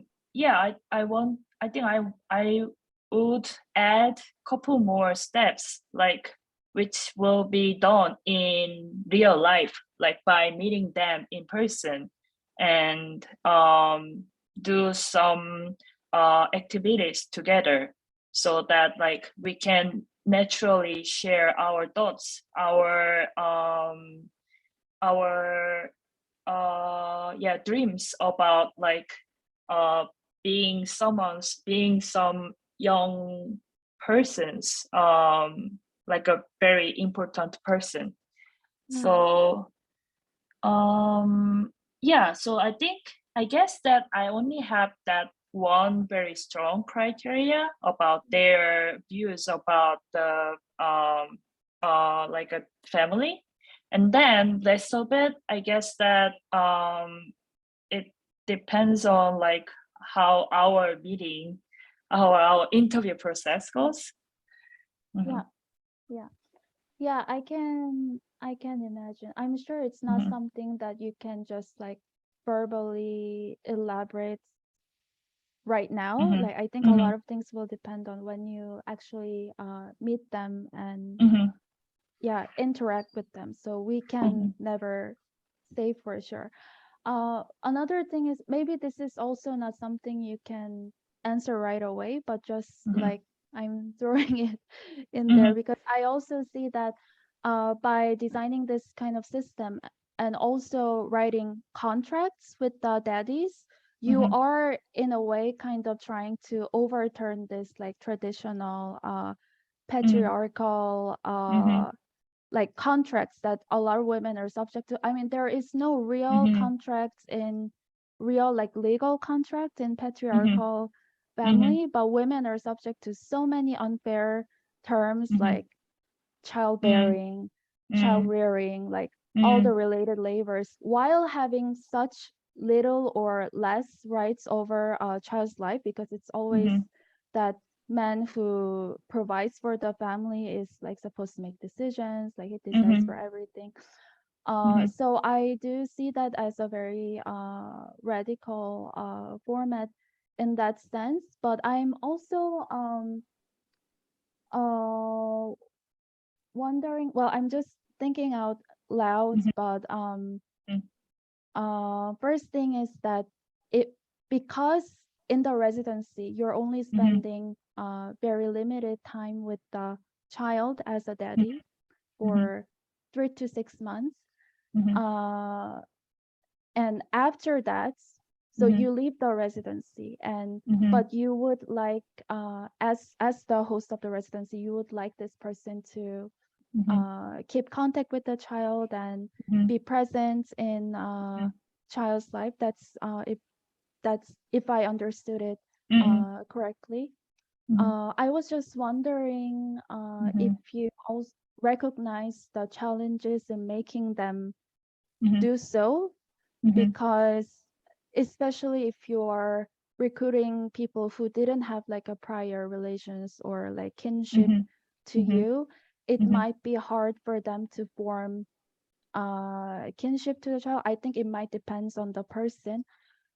would add couple more steps, like which will be done in real life, like by meeting them in person and do some activities together, so that like we can naturally share our thoughts, our dreams about like being some young persons, like a very important person. So so I guess that I only have that one very strong criteria about their views about the like a family, and then less of it, I guess that it depends on like how our interview process goes. Yeah, I can imagine. I'm sure it's not something that you can just like verbally elaborate right now. Like I think a lot of things will depend on when you actually meet them and interact with them. So we can never say for sure. Another thing is, maybe this is also not something you can answer right away, but just like I'm throwing it in there, because I also see that by designing this kind of system and also writing contracts with the daddies, you are in a way kind of trying to overturn this like traditional patriarchal like contracts that a lot of women are subject to. I mean, there is no real contracts in real like legal contracts in patriarchal family, but women are subject to so many unfair terms like childbearing, child rearing, like all the related labors, while having such little or less rights over a child's life, because it's always that man who provides for the family is like supposed to make decisions, like he decides for everything. So I do see that as a very radical format in that sense, but I'm also wondering, well, I'm just thinking out loud, but first thing is that because in the residency you're only spending very limited time with the child as a daddy for 3 to 6 months, and after that, so you leave the residency, and but you would like as the host of the residency, you would like this person to keep contact with the child and be present in child's life. That's if I understood it correctly. I was just wondering if you also recognize the challenges in making them do so, because especially if you are recruiting people who didn't have like a prior relations or like kinship to you, it might be hard for them to form kinship to the child. I think it might depends on the person,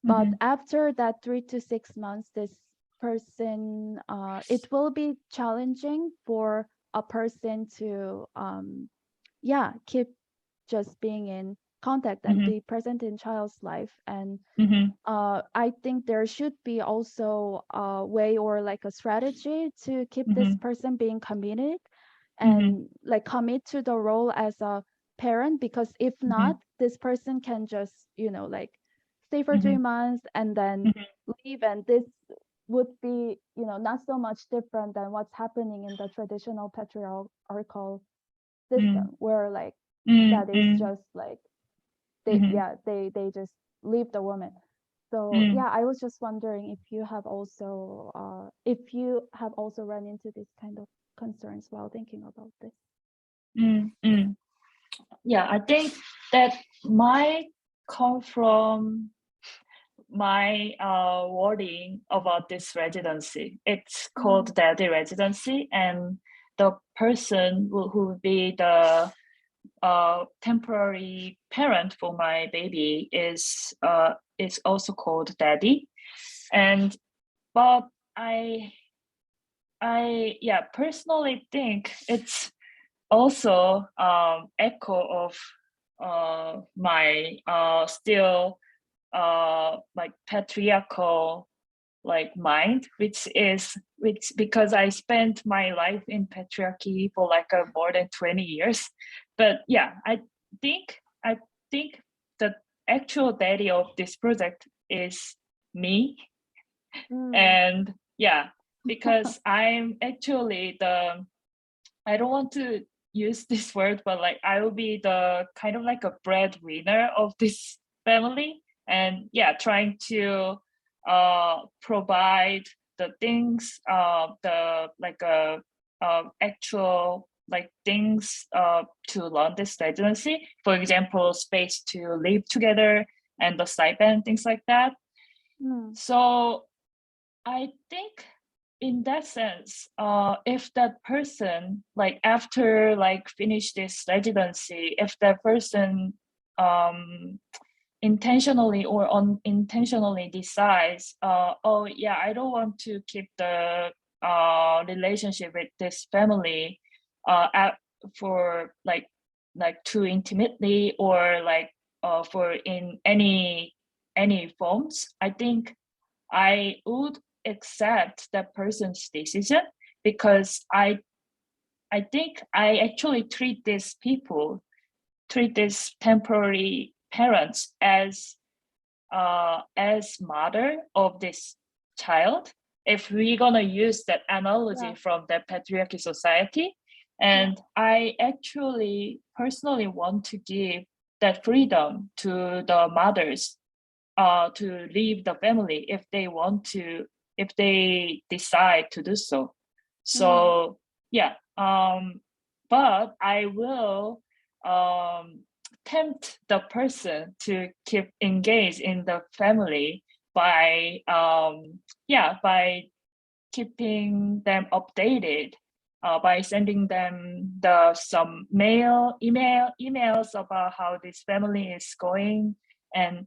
but after that 3 to 6 months, this person, it will be challenging for a person to keep just being in contact and be present in child's life. And I think there should be also a way or like a strategy to keep this person being committed and like commit to the role as a parent, because if not, this person can just, like stay for 3 months and then leave, and this would be, not so much different than what's happening in the traditional patriarchal system, where like that is just like they just leave the woman. So I was just wondering if you have also run into this kind of concerns while thinking about this. I think that might come from my wording about this residency. It's called Daddy Residency, and the person who will be the temporary parent for my baby is also called Daddy. But I I personally think it's also echo of my still like patriarchal like mind, which because I spent my life in patriarchy for like more than 20 years. But yeah, I think the actual daddy of this project is me. And yeah, because I'm actually I don't want to use this word, but like I will be the kind of like a breadwinner of this family, and yeah, trying to provide the things, the like actual like things to learn this residency. For example, space to live together and the stipend, things like that. So I think in that sense, if that person like after like finish this residency, if that person intentionally or unintentionally decides, oh yeah, I don't want to keep the relationship with this family for like too intimately, or like for in any forms, I think I would accept that person's decision, because I think I actually treat these temporary parents as mother of this child, if we're gonna use that analogy from the patriarchy society. And I actually personally want to give that freedom to the mothers to leave the family if they want to, if they decide to do so. So yeah, but I will tempt the person to keep engaged in the family by by keeping them updated, by sending them some emails about how this family is going, and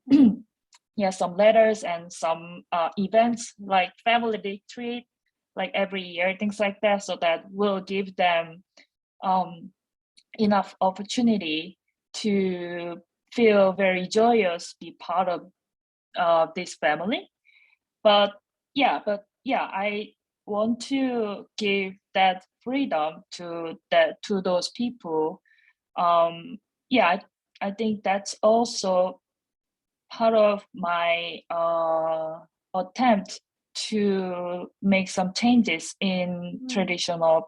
yeah, some letters and some events like family retreat, like every year, things like that, so that will give them enough opportunity to feel very joyous, be part of this family. But yeah, I want to give that freedom to those people. Yeah, I think that's also part of my attempt to make some changes in traditional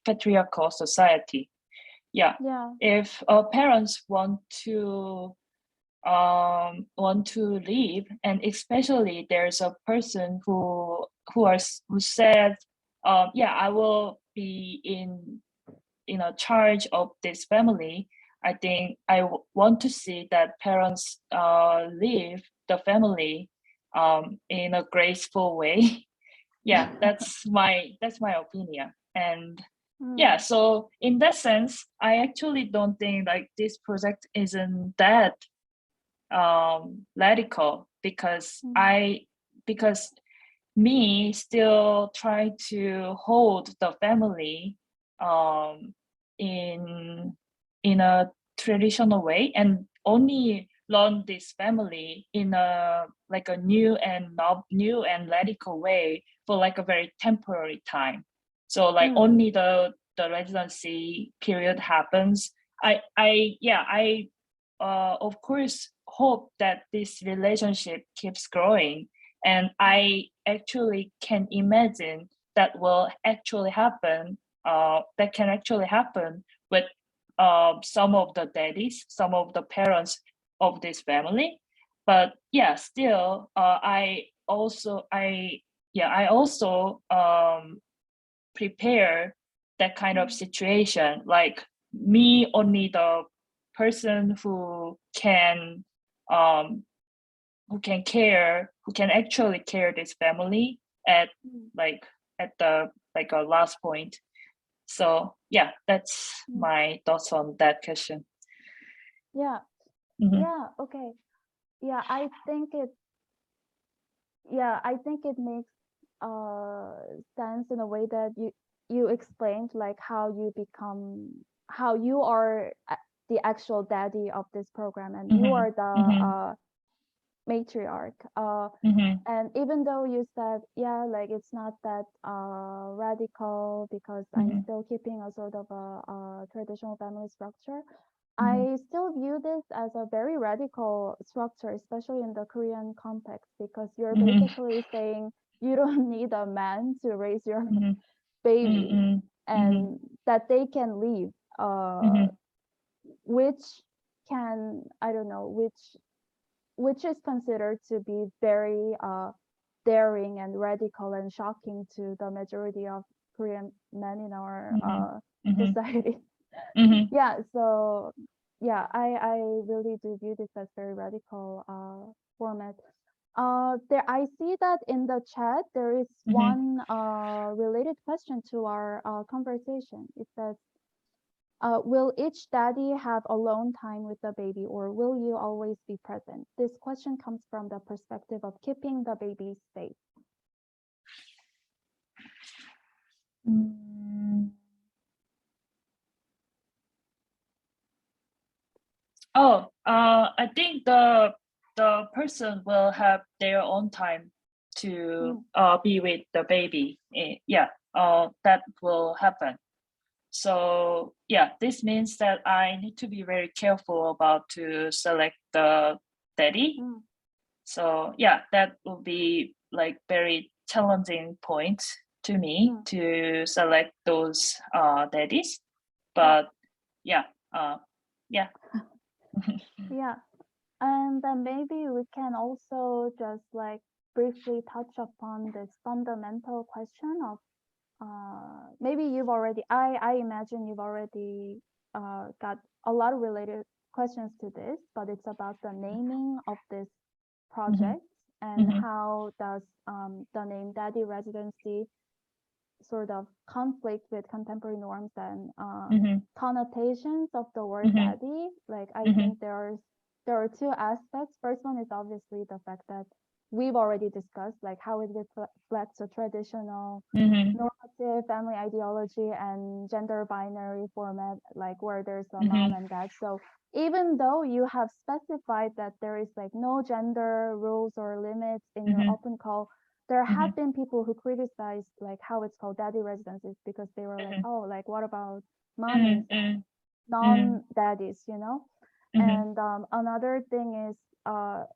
patriarchal society. Yeah. If parents want to leave, and especially there's a person who said, yeah, I will be in charge of this family. I think I want to see that parents leave the family in a graceful way. Yeah, that's my opinion. And yeah, so in that sense, I actually don't think like this project isn't that radical, because because me still try to hold the family in a traditional way, and only learn this family in a like a new and radical way for like a very temporary time. So like only the residency period happens. I of course hope that this relationship keeps growing, and I actually can imagine that will actually happen. That can actually happen with some of the daddies, some of the parents of this family. But yeah, still, I also prepare that kind of situation. Like me, only the person who can care, who can actually care this family at the like a last point. So yeah, that's my thoughts on that question. Yeah. Mhm. Yeah. Okay. Yeah, I think it makes sense in a way that you explained like how you are the actual daddy of this program, and you are the matriarch. And even though you said, yeah, like it's not that radical because I'm still keeping a sort of a traditional family structure, I still view this as a very radical structure, especially in the Korean context, because you're basically saying you don't need a man to raise your baby, and that they can leave, which can, I don't know, which is considered to be very daring and radical and shocking to the majority of Korean men in our society. Yeah, so yeah, I really do view this as very radical format. There, I see that in the chat there is one related question to our conversation. It says, will each daddy have alone time with the baby, or will you always be present? This question comes from the perspective of keeping the baby safe. I think the person will have their own time to be with the baby. That will happen. So yeah, this means that I need to be very careful about to select the daddy. So yeah, that will be like very challenging point to me to select those daddies. But yeah. Yeah, and then maybe we can also just like briefly touch upon this fundamental question of maybe you've already, I imagine you've already got a lot of related questions to this, but it's about the naming of this project and how does the name Daddy Residency sort of conflict with contemporary norms and connotations of the word daddy. Like I think there are two aspects. First one is obviously the fact that we've already discussed, like how it reflects a traditional normative family ideology and gender binary format, like where there's a mom and dad. So even though you have specified that there is like no gender rules or limits in your open call, there have been people who criticized like how it's called daddy residencies, because they were like, oh, like what about mommies and non-daddies, you know? And another thing is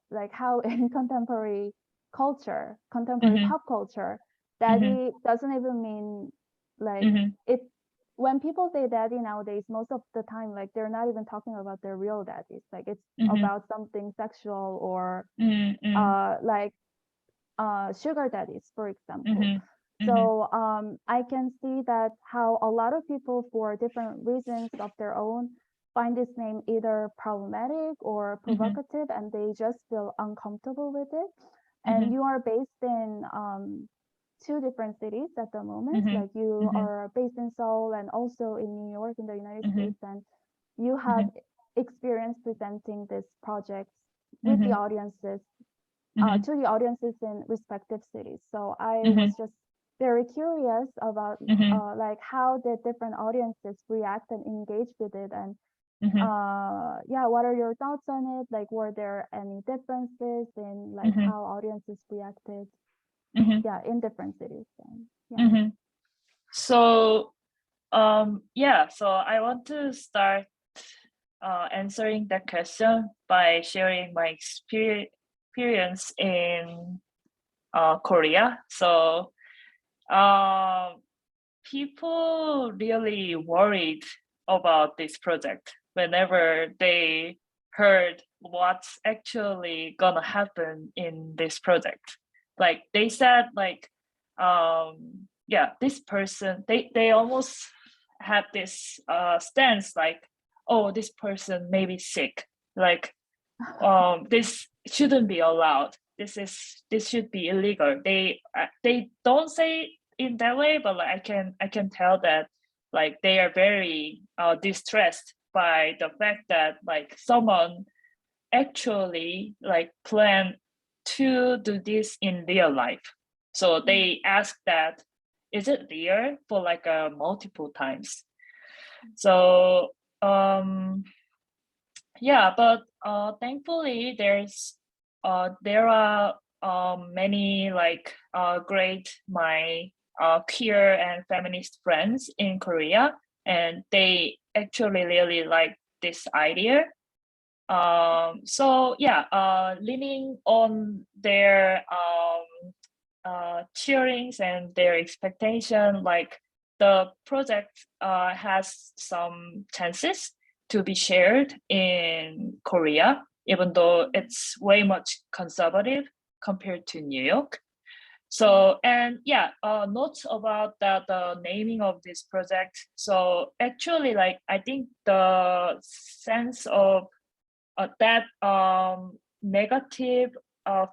like how in contemporary culture, contemporary pop culture, daddy doesn't even mean like it. When people say daddy nowadays, most of the time, like they're not even talking about their real daddies. Like it's about something sexual or like sugar daddies, for example. So I can see that how a lot of people, for different reasons of their own, find this name either problematic or provocative, and they just feel uncomfortable with it. And you are based in 2 different cities at the moment. Like you are based in Seoul and also in New York in the United States, and you have experience presenting this project with the audiences, to the audiences in respective cities. So I was just very curious about like how the different audiences react and engage with it, and yeah, what are your thoughts on it? Like, were there any differences in like how audiences reacted? Yeah, in different cities. And, So so I want to start answering that question by sharing my experience in Korea. So people really worried about this project whenever they heard what's actually gonna happen in this project. Like they said, like this person, they almost had this stance like, oh, this person may be sick, like this shouldn't be allowed, this should be illegal. They don't say in that way, but like I can tell that like they are very distressed by the fact that like someone actually like planned to do this in real life. So they asked that, is it there for like multiple times? So yeah, but thankfully there are many like great queer and feminist friends in Korea, and they actually really like this idea. So yeah, leaning on their cheerings and their expectation, like the project has some chances to be shared in Korea, even though it's way much conservative compared to New York. So, and yeah, notes about the naming of this project. So actually, like, I think the sense of that negative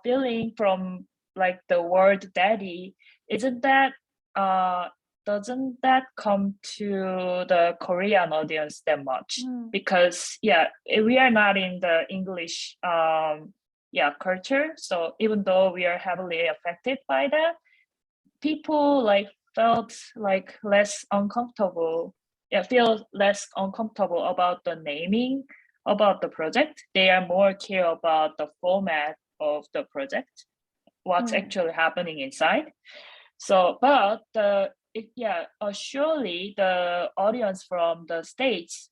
feeling from like the word daddy, isn't that doesn't that come to the Korean audience that much? Because yeah, we are not in the English culture. So even though we are heavily affected by that, people like felt like less uncomfortable. Yeah, feel less uncomfortable about the naming about the project. They are more care about the format of the project, what's actually happening inside. So, but surely the audience from the States,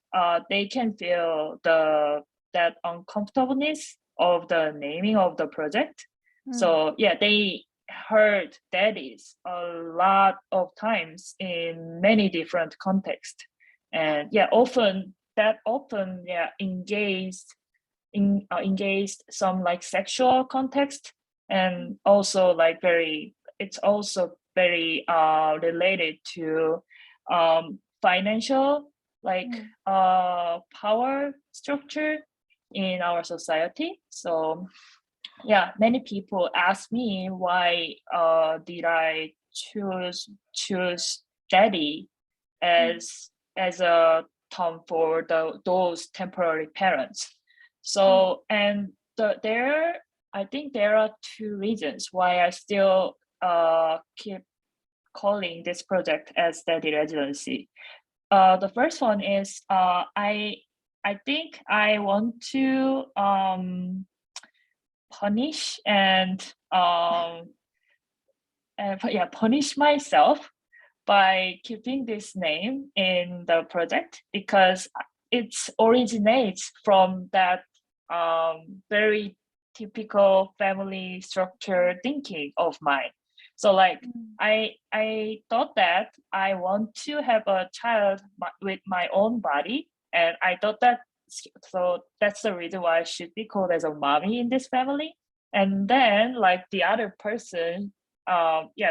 they can feel that uncomfortableness of the naming of the project. So yeah, they heard daddies a lot of times in many different contexts, and yeah, often engaged some like sexual context, and also like it's also very related to financial like power structure in our society. So yeah, many people ask me why did I choose daddy as a term for those temporary parents. So and I think there are two reasons why I still keep calling this project as Daddy Residency. The first one is I think I want to punish punish myself by keeping this name in the project, because it originates from that very typical family structure thinking of mine. So like I thought that I want to have a child with my own body, and I thought that, so that's the reason why I should be called as a mommy in this family. And then like the other person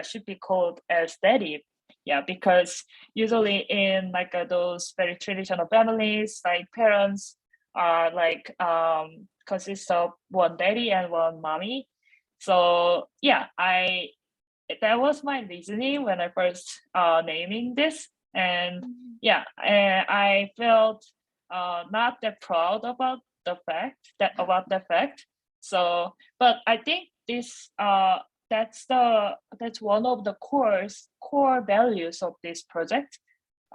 should be called as daddy. Yeah, because usually in like those very traditional families, like parents are like consist of one daddy and one mommy. So yeah, that was my reasoning when I first naming this. And yeah, I felt not that proud about the fact. So, but I think this that's one of the core values of this project,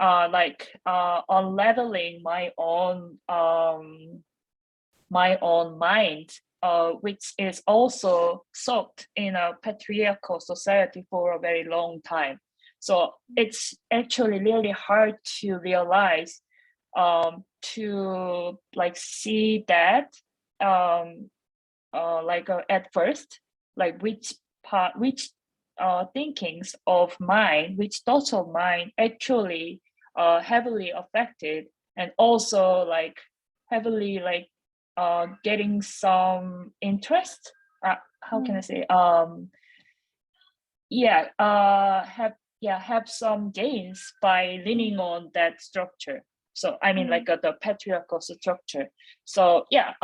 unleveling my own mind, which is also soaked in a patriarchal society for a very long time. So it's actually really hard to realize, to like see that at first, like which thinkings of mine, which thoughts of mine actually heavily affected, and also like heavily like getting some interest. How can I say? Have some gains by leaning on that structure. So I mean, like the patriarchal structure. So yeah,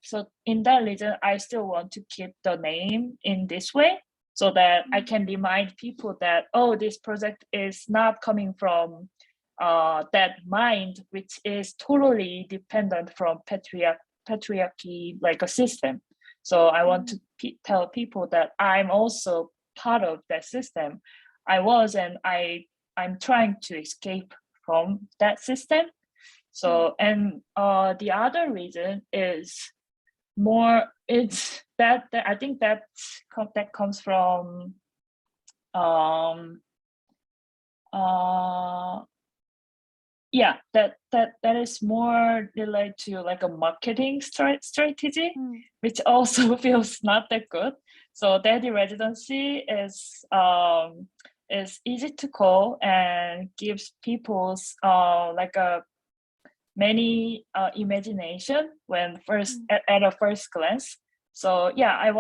so in that reason, I still want to keep the name in this way, so that I can remind people that, oh, this project is not coming from that mind, which is totally dependent from patriarchy like a system. So I want to tell people that I'm also part of that system. I was, and I'm trying to escape from that system. So, and the other reason is more, it's that I think that comes from yeah, that is more related to like a marketing strategy, which also feels not that good. So Daddy Residency is easy to call and gives people's like a many imagination when first at a first glance. So yeah, I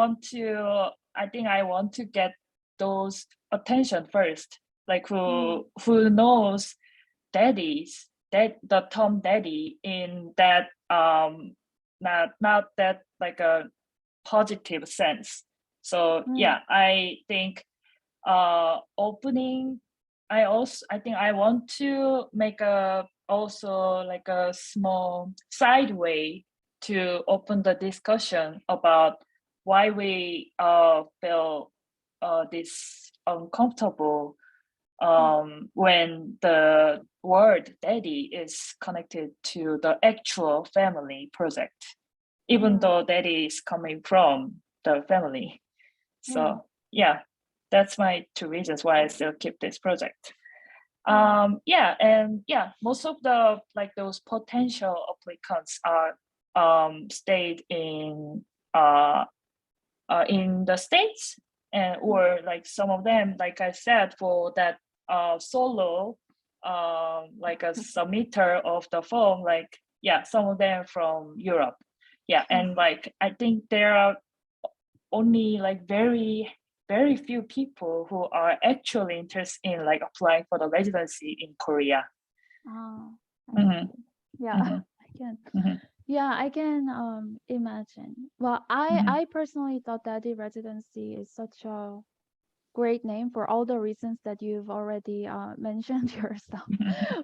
think I want to get those attention first, like who knows daddies, that the term daddy in that not that like a positive sense. So yeah, I think opening, I think I want to make a also like a small side way to open the discussion about why we feel this uncomfortable when the word daddy is connected to the actual family project, even though daddy is coming from the family. So yeah, that's my two reasons why I still keep this project. Yeah, and yeah, most of the like those potential applicants are stayed in the States, and or like some of them, like I said, for that solo like a submitter of the form, like yeah, some of them from Europe. Yeah, and like I think there are only like very few people who are actually interested in like applying for the residency in Korea. Yeah, I can. Yeah, I can imagine. Well, I personally thought Daddy Residency is such a great name for all the reasons that you've already mentioned yourself.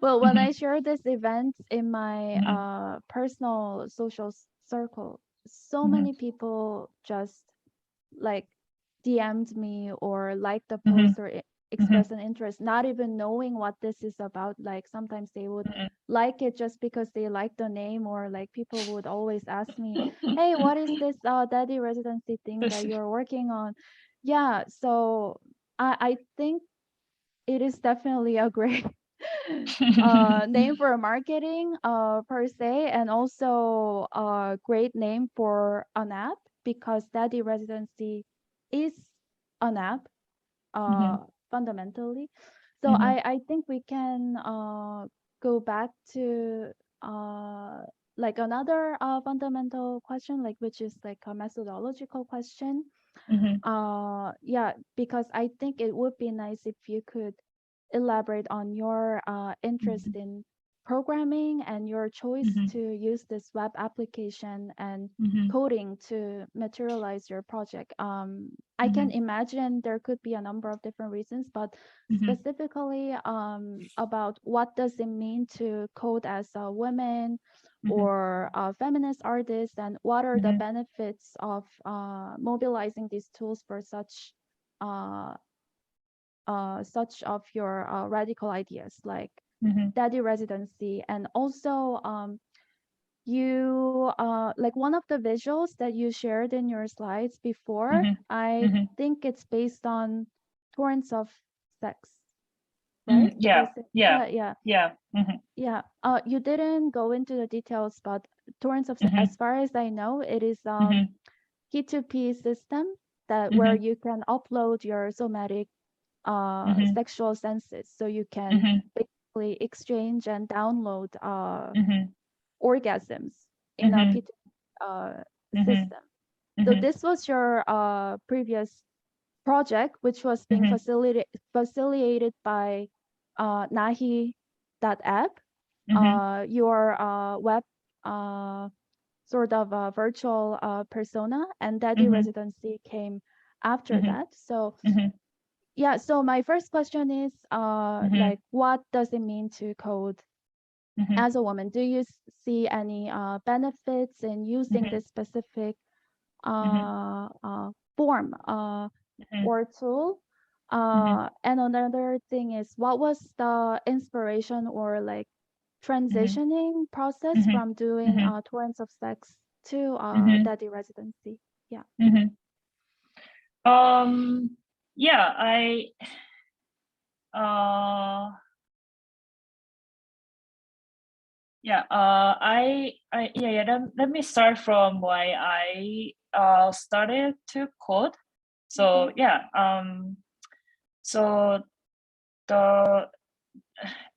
Well, when I shared this event in my personal social circle, so many people just like DM'd me or liked the post or expressed an interest, not even knowing what this is about. Like sometimes they would like it just because they like the name, or like people would always ask me, hey, what is this Daddy Residency thing that you're working on? Yeah, so I think it is definitely a great name for marketing per se, and also a great name for an app, because Daddy Residency is an app fundamentally. So I think we can go back to like another fundamental question, like which is like a methodological question. Yeah, because I think it would be nice if you could elaborate on your interest in programming and your choice to use this web application and coding to materialize your project. I can imagine there could be a number of different reasons, but specifically about what does it mean to code as a woman or a feminist artist, and what are the benefits of mobilizing these tools for such of your radical ideas like Daddy Residency. And also you like one of the visuals that you shared in your slides before, I think it's based on torrents of sex, right? Yeah. You didn't go into the details, but torrents of sex, as far as I know, it is P2P system that where you can upload your somatic sexual senses, so you can basically exchange and download orgasms in a P2P system. So this was your previous project, which was being facilitated by Nahee.app, your web sort of virtual persona, and Daddy Residency came after that. So yeah, so my first question is like, what does it mean to code as a woman? Do you see any benefits in using this specific form or tool. And another thing is, what was the inspiration or like transitioning process from doing Torrents of Sex to Daddy Residency? Yeah. Yeah, let me start from why I started to code. So so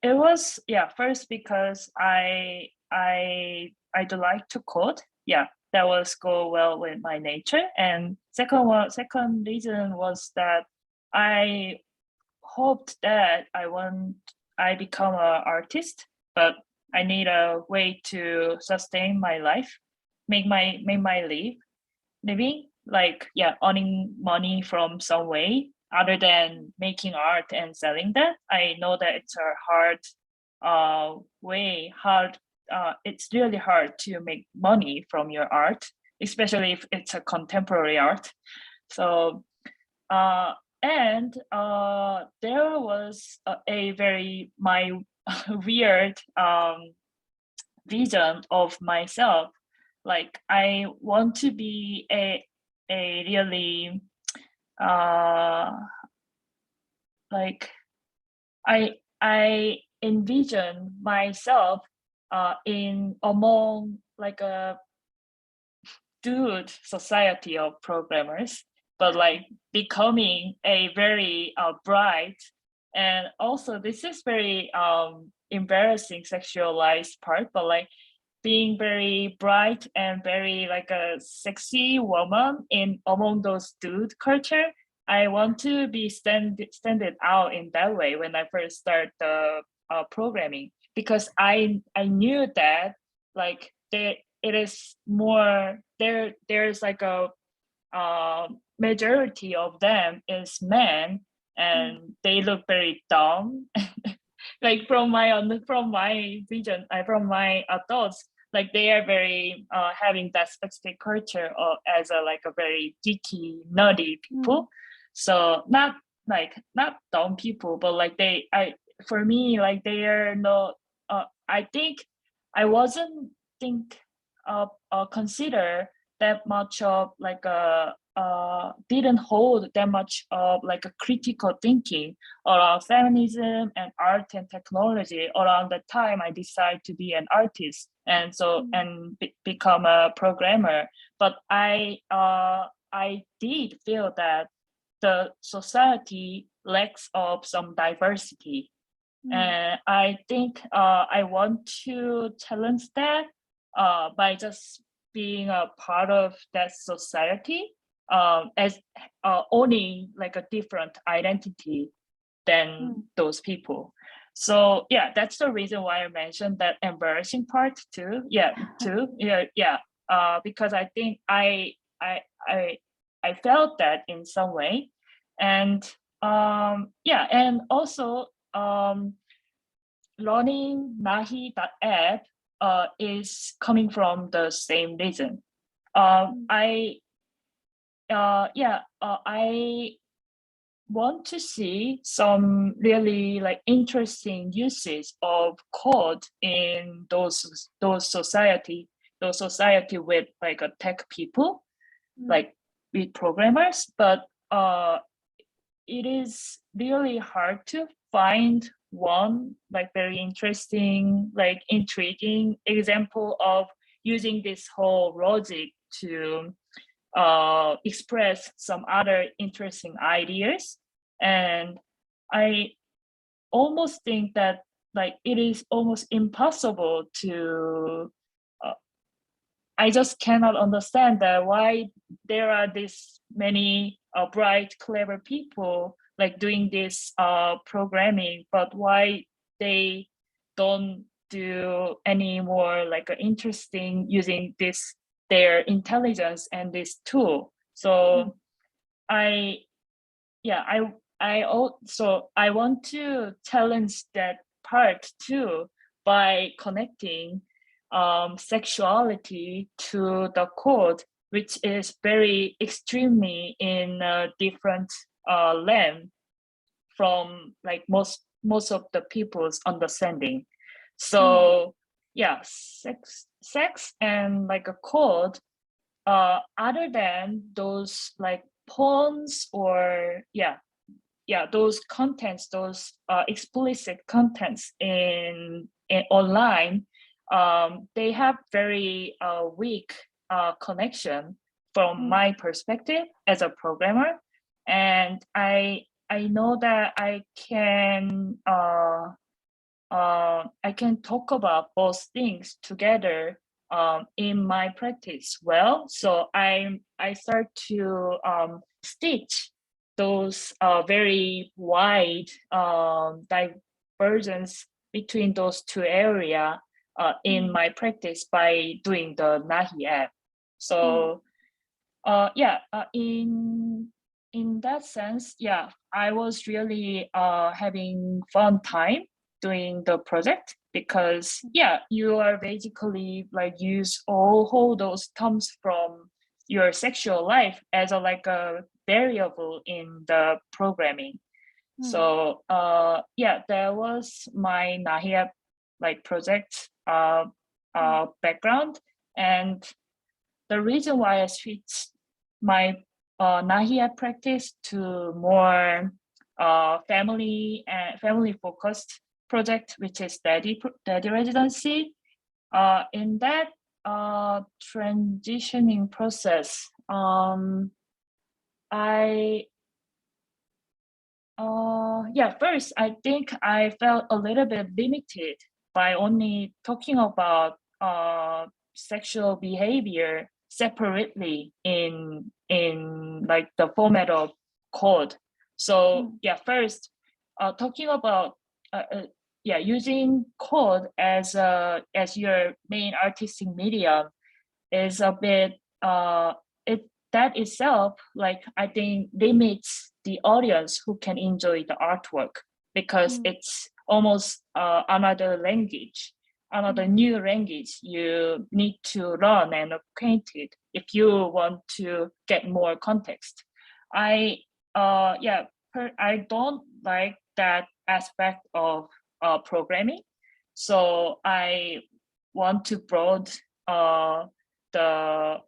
it was first because I do like to code. Yeah, that was go well with my nature. And second reason was that I hoped that I become an artist, but I need a way to sustain my life, make my living, like earning money from some way other than making art and selling that. I know that it's a hard it's really hard to make money from your art, especially if it's a contemporary art. So and there was a very my weird vision of myself. Like I want to be a really like I envision myself in among like a dude society of programmers, but like becoming a very bright, and also this is very embarrassing sexualized part, but like being very bright and very like a sexy woman in among those dude culture. I want to be standed out in that way when I first start the programming, because I knew that like it is more there's like a majority of them is men, and they look very dumb. Like from my vision, from my thoughts, like they are very having that specific culture as a like a very geeky nerdy people. So not dumb people, but like for me, like they are not I think I wasn't consider that much of like a didn't hold that much of like a critical thinking around feminism and art and technology around the time I decided to be an artist, and so and become a programmer. But I did feel that the society lacks of some diversity, and I think I want to challenge that by just being a part of that society, as owning like a different identity than those people. So yeah, that's the reason why I mentioned that embarrassing part too. Because I think I felt that in some way, and and also learning Nahee.app is coming from the same reason. I want to see some really like interesting uses of code in those society with like a tech people, like with programmers, but it is really hard to find one like very interesting, like intriguing example of using this whole logic to express some other interesting ideas. And I almost think that like it is almost impossible to I just cannot understand that why there are this many bright, clever people like doing this programming, but why they don't do any more like interesting using their intelligence and this tool. So I want to challenge that part too by connecting sexuality to the code which is very extremely in a different land from like most of the people's understanding. So yeah, sex and like a code, other than those like porns or those contents, those explicit contents in online, they have very weak connection from my perspective as a programmer. And I know that I can talk about both things together in my practice well. So I start to stitch those very wide divergence between those two areas in my practice by doing the Nahee app. So in that sense, I was really having fun time doing the project, because you are basically like use all those terms from your sexual life as a like a variable in the programming. So that was my Nahee like project background. And the reason why I switched my Nahee practice to more family focused project, which is Daddy Residency. In that transitioning process, first I think I felt a little bit limited by only talking about sexual behavior separately in like the format of code. So first talking about using code as your main artistic medium is a bit that itself, like I think, limits the audience who can enjoy the artwork, because it's almost another language, another new language you need to learn and acquaint it if you want to get more context. I don't like that aspect of programming, so I want to broaden the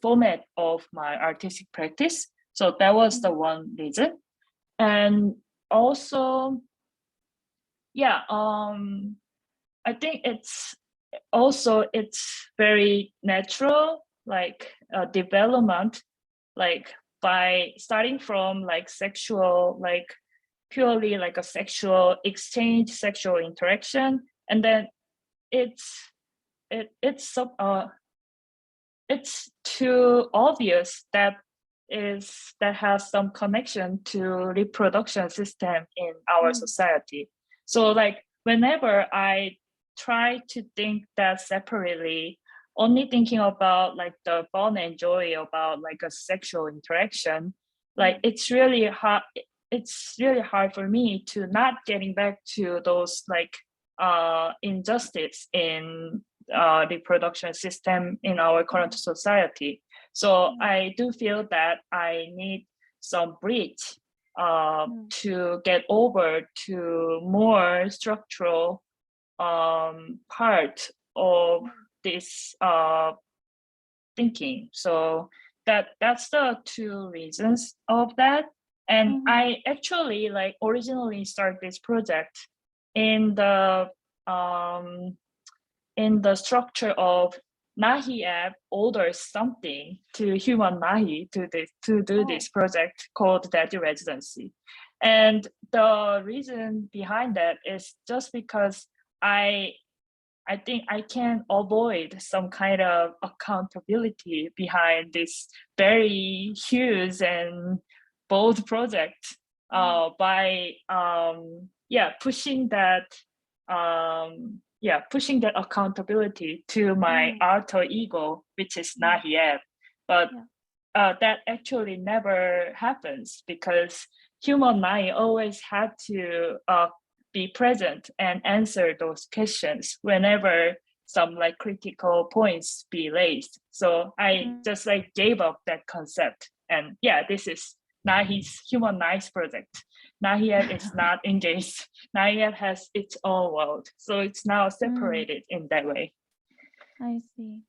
format of my artistic practice. So that was the one reason. And also, I think it's very natural, like development, like by starting from like sexual, like purely like a sexual exchange, sexual interaction, and then it's too obvious that has some connection to reproduction system in our society. So like whenever I try to think that separately, only thinking about like the fun and joy about like a sexual interaction, like it's really hard for me to not getting back to those like injustice in reproduction system in our current society. So I do feel that I need some bridge to get over to more structural part of this thinking. So that's the two reasons of that. And I actually like originally started this project in the structure of Nahee app orders something to human Nahee to do this project called Daddy Residency. And the reason behind that is just because I think I can avoid some kind of accountability behind this very huge and bold project by pushing that accountability to my alter ego, which is Nahee app. But that actually never happens, because human Nahee always had to be present and answer those questions whenever some like critical points be raised. So I just like gave up that concept. And yeah, this is Nahee's humanized project. Nahee is not engaged. Nahee has its own world. So it's now separated in that way. I see.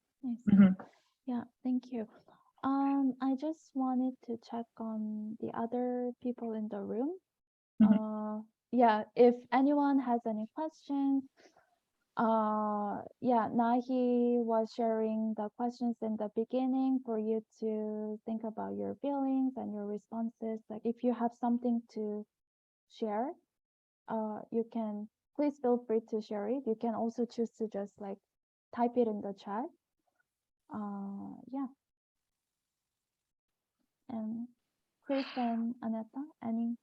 Yeah, thank you. I just wanted to check on the other people in the room. Yeah, if anyone has any questions. Yeah, Nahee was sharing the questions in the beginning for you to think about your feelings and your responses. Like if you have something to share, you can please feel free to share it. You can also choose to just like type it in the chat. Yeah. And Chris and Aneta, any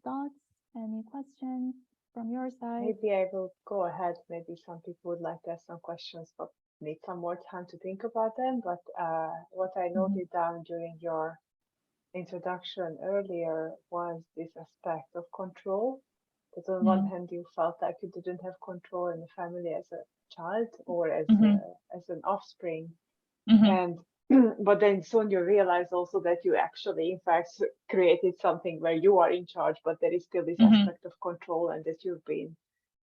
thoughts, any questions from your side? Maybe I will go ahead. Maybe some people would like to ask some questions, but need some more time to think about them. But what I noted down during your introduction earlier was this aspect of control. That on one hand, you felt like you didn't have control in the family as a child or as an offspring, and but then soon you realize also that you actually, in fact, created something where you are in charge, but there is still this aspect of control, and that you've been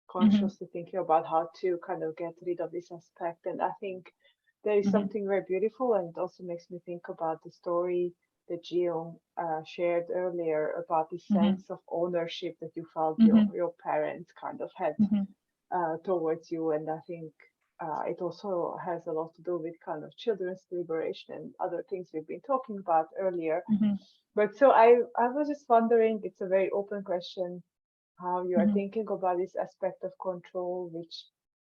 consciously thinking about how to kind of get rid of this aspect. And I think there is something very beautiful, and it also makes me think about the story that Jiyoung shared earlier about the sense of ownership that you felt your parents kind of had towards you. And I think it also has a lot to do with kind of children's liberation and other things we've been talking about earlier. But so I was just wondering, it's a very open question, how you are thinking about this aspect of control, which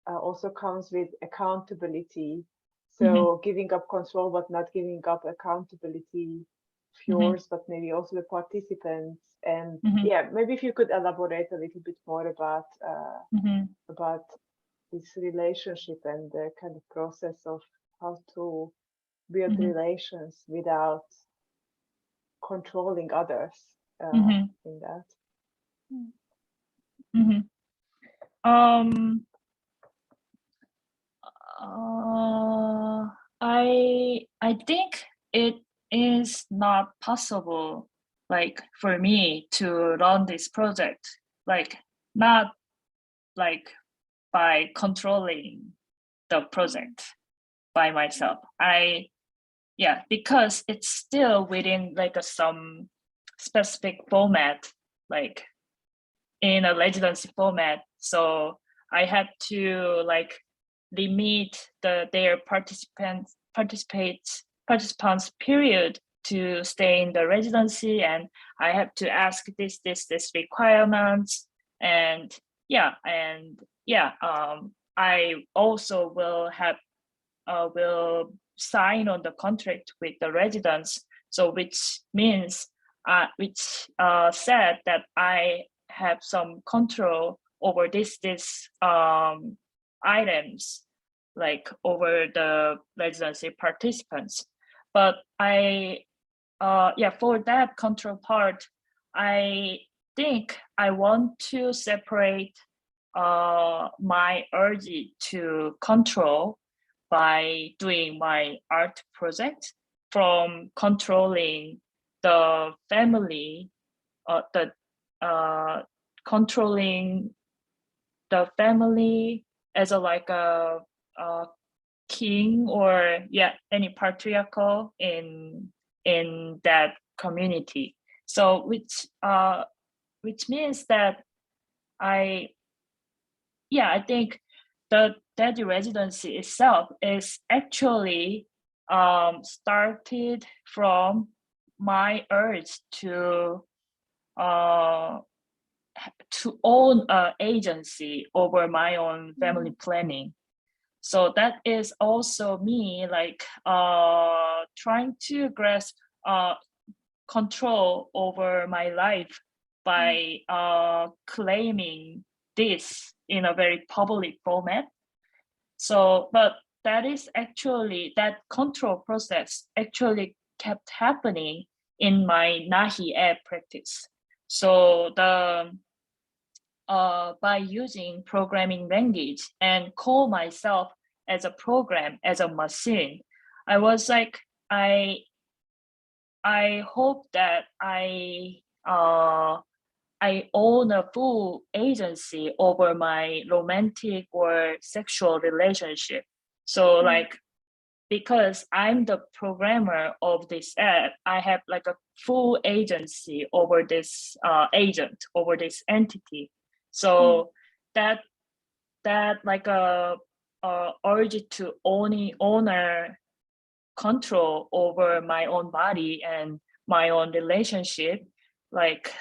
also comes with accountability. So giving up control, but not giving up accountability of yours, but maybe also the participants. And yeah, maybe if you could elaborate a little bit more about this relationship and the kind of process of how to build relations without controlling others in that. I think it is not possible, like for me to run this project, like not like by controlling the project by myself. Because it's still within like some specific format, like in a residency format. So I had to like limit their participants period to stay in the residency, and I have to ask this requirements, and I also will sign on the contract with the residents. So which means said that I have some control over this items, like over the residency participants. But for that control part, I think I want to separate my urge to control by doing my art project from controlling the family, controlling the family as a king or any patriarchal in that community. So which means that I think the Daddy Residency itself is actually started from my urge to own an agency over my own family planning. So that is also me like trying to grasp control over my life by claiming this in a very public format. So, but that control process actually kept happening in my Nahee practice. So by using programming language and call myself as a program, as a machine. I was like, I hope that I own a full agency over my romantic or sexual relationship. So like, because I'm the programmer of this app, I have like a full agency over this agent, over this entity. So that like a urge to owner control over my own body and my own relationship, like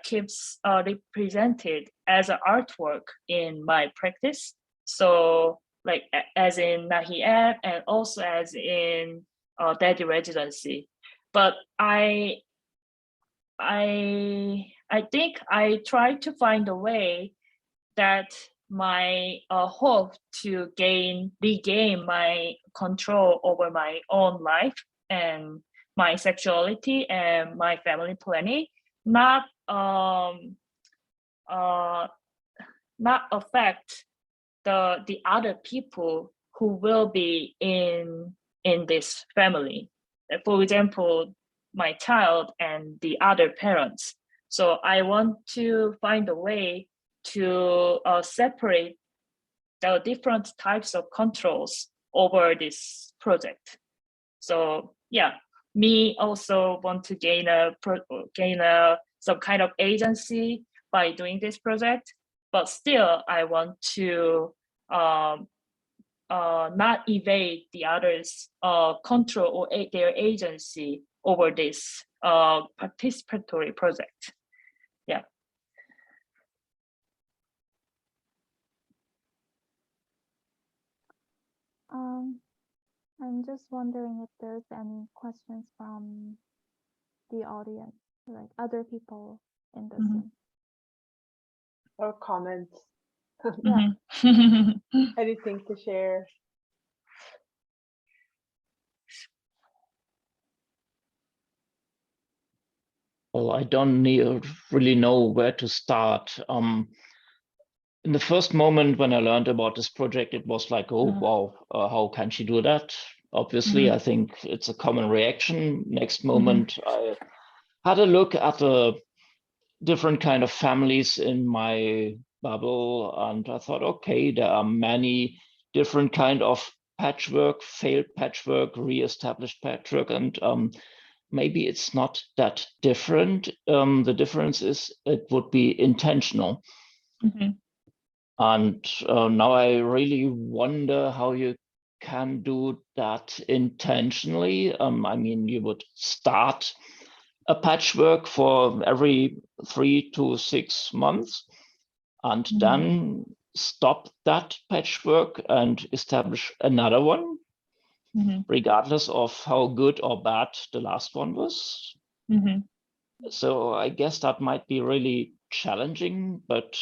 keeps represented as an artwork in my practice. So like as in Nahee app and also as in Daddy Residency. But I think I try to find a way that my hope to regain my control over my own life and my sexuality and my family planning, not affect the other people who will be in this family. For example, my child and the other parents. So I want to find a way to separate the different types of controls over this project. So yeah, me also want to gain some kind of agency by doing this project, but still I want to not evade the others' control or their agency over this participatory project. Yeah. I'm just wondering if there's any questions from the audience, like other people in the room. Or comments. Yeah. Anything to share? Well, I don't really know where to start. In the first moment when I learned about this project, it was like, oh, wow, how can she do that? Obviously, I think it's a common reaction. Next moment, I had a look at the different kind of families in my bubble, and I thought, okay, there are many different kind of patchwork, failed patchwork, re-established patchwork, and maybe it's not that different. The difference is it would be intentional. And now I really wonder how you can do that intentionally. I mean, you would start a patchwork for every 3 to 6 months and then stop that patchwork and establish another one, regardless of how good or bad the last one was. So I guess that might be really challenging, but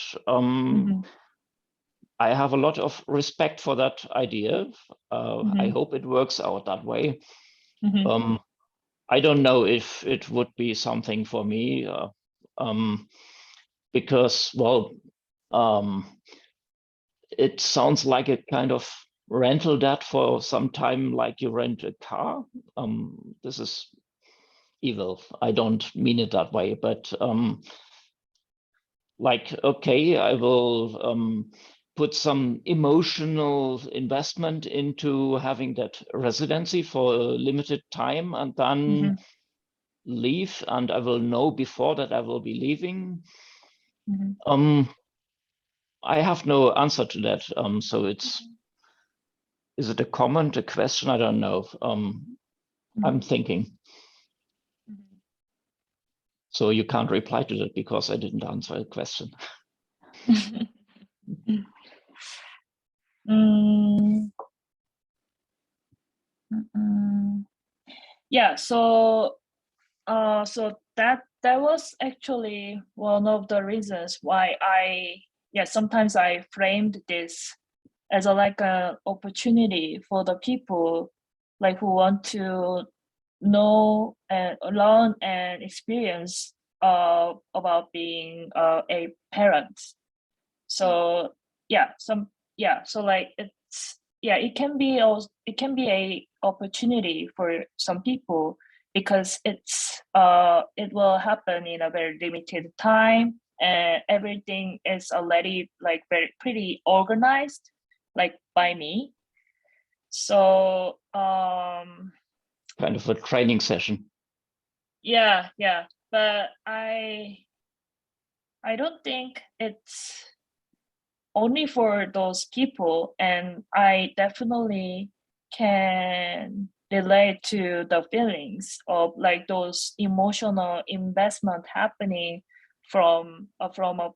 I have a lot of respect for that idea. I hope it works out that way. I don't know if it would be something for me, because, well, it sounds like a kind of rental debt for some time, like you rent a car. This is evil. I don't mean it that way, but like, okay, I will put some emotional investment into having that residency for a limited time and then leave, and I will know before that I will be leaving. I have no answer to that. So is it a comment, a question? I don't know. I'm thinking. So you can't reply to that because I didn't answer a question. Yeah, so that was actually one of the reasons why sometimes I framed this as like an opportunity for the people like who want to know and learn and experience about being a parent. So so like it can be also, it can be a opportunity for some people because it will happen in a very limited time, and everything is already like very pretty organized like by me. So Kind of a training session. yeah, but I don't think it's only for those people, and I definitely can relate to the feelings of like those emotional investment happening from a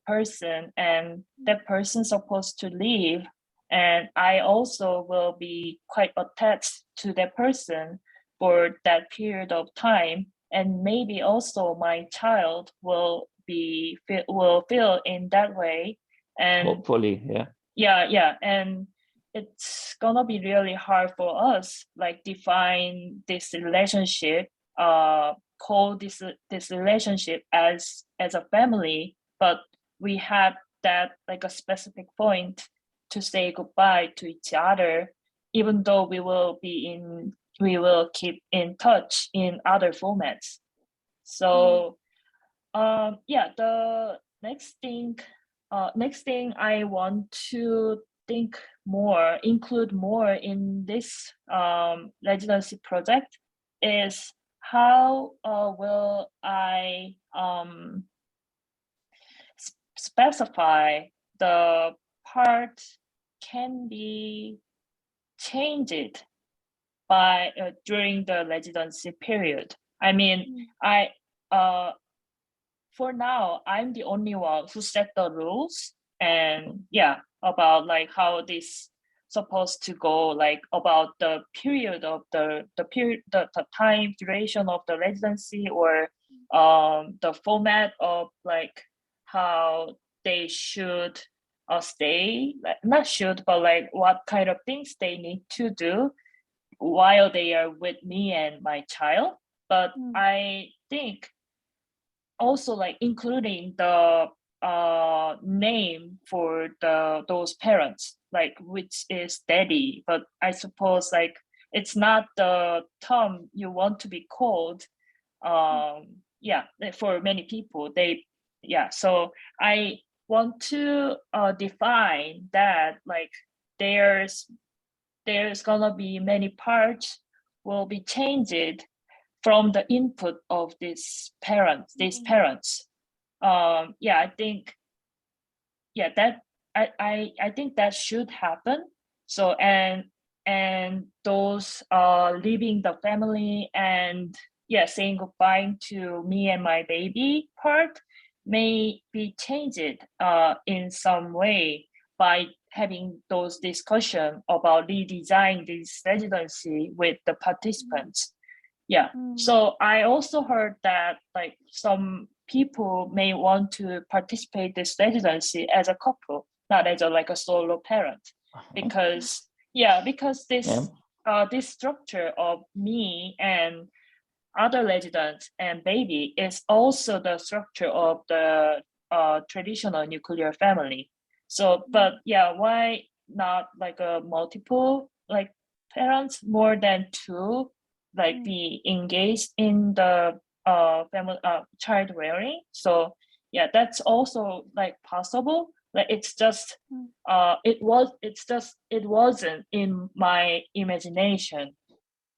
person, and that person supposed to leave, and I also will be quite attached to that person for that period of time, and maybe also my child will feel in that way. And Hopefully, yeah. yeah, and it's gonna be really hard for us like define this relationship, call this relationship as a family, but we have that like a specific point to say goodbye to each other, even though we will keep in touch in other formats. So yeah, the next thing I want to include more in this residency project is how will I specify the part can be changed by during the residency period. I mean, for now, I'm the only one who set the rules, and about like how this supposed to go, like about the period of the time duration of the residency, or the format of like how they should stay, like, not should, but like what kind of things they need to do while they are with me and my child. But I think also like including the name for those parents, like which is daddy, but I suppose like it's not the term you want to be called. For many people, so I want to define that like there's gonna be many parts will be changed from the input of these parents. I think that I think that should happen. So and those leaving the family and saying goodbye to me and my baby part may be changed in some way by having those discussion about redesign this residency with the participants. So I also heard that like some people may want to participate this residency as a couple, not as a solo parent, because this structure of me and other residents and baby is also the structure of the traditional nuclear family. So, but why not like a multiple like parents, more than two, like be engaged in the family child rearing? So that's also like possible. Like it's just it wasn't in my imagination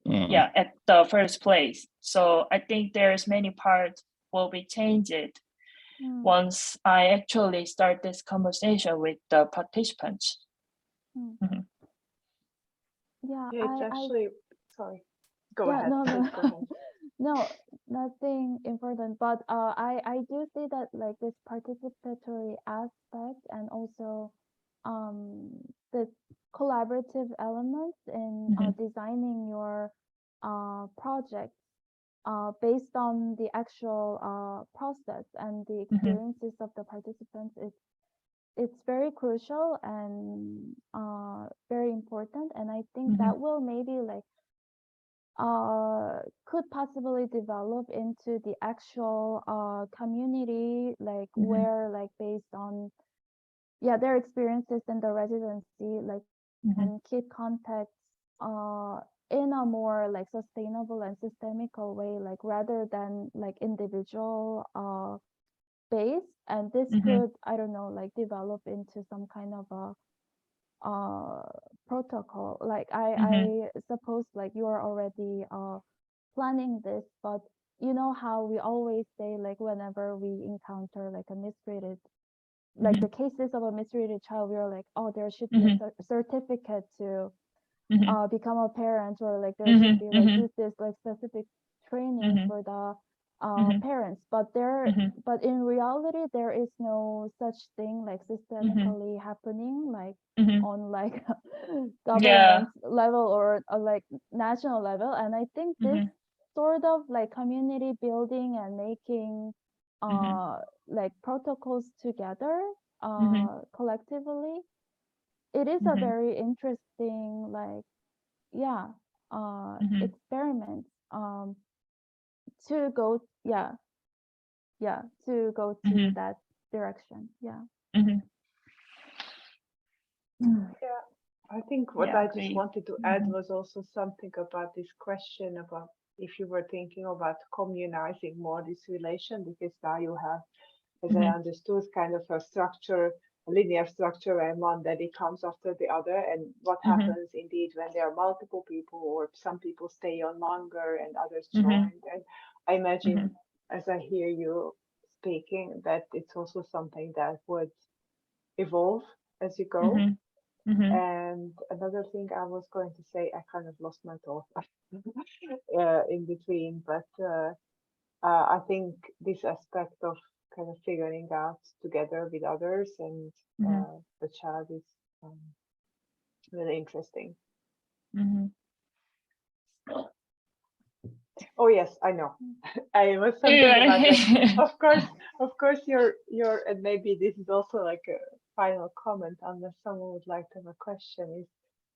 at the first place. So I think there's many parts will be changed once I actually start this conversation with the participants. It's actually sorry. Go ahead. No, Please go ahead. no, nothing important. But I do see that like this participatory aspect and also the collaborative elements in designing your project based on the actual process and the experiences of the participants. It's very crucial and very important, and I think that will maybe like could possibly develop into the actual community, like where like based on their experiences in the residency, like and keep contacts in a more like sustainable and systemical way, like rather than like individual base. And this could, I don't know, like develop into some kind of a protocol. Like I suppose like you are already planning this, but you know how we always say, like whenever we encounter like a mistreated, like the cases of a mistreated child, we are like, oh, there should be a certificate to become a parent, or like there should be like this like specific training for the parents. But but in reality, there is no such thing like systemically happening, like on like government level or like national level. And I think this sort of like community building and making like protocols together collectively, it is a very interesting like experiment to go to go to that direction. Yeah, I think what I just wanted to add was also something about this question about if you were thinking about communizing more this relation, because now you have, as I understood, kind of a structure, a linear structure, and one daddy comes after the other. And what happens indeed when there are multiple people, or some people stay on longer and others join. And I imagine, as I hear you speaking, that it's also something that would evolve as you go. And another thing I was going to say, I kind of lost my thought in between, but I think this aspect of kind of figuring out together with others and the child is really interesting. Oh yes, I know. I was something about that. Of course, your and maybe this is also like a final comment, unless someone would like to have a question. Is,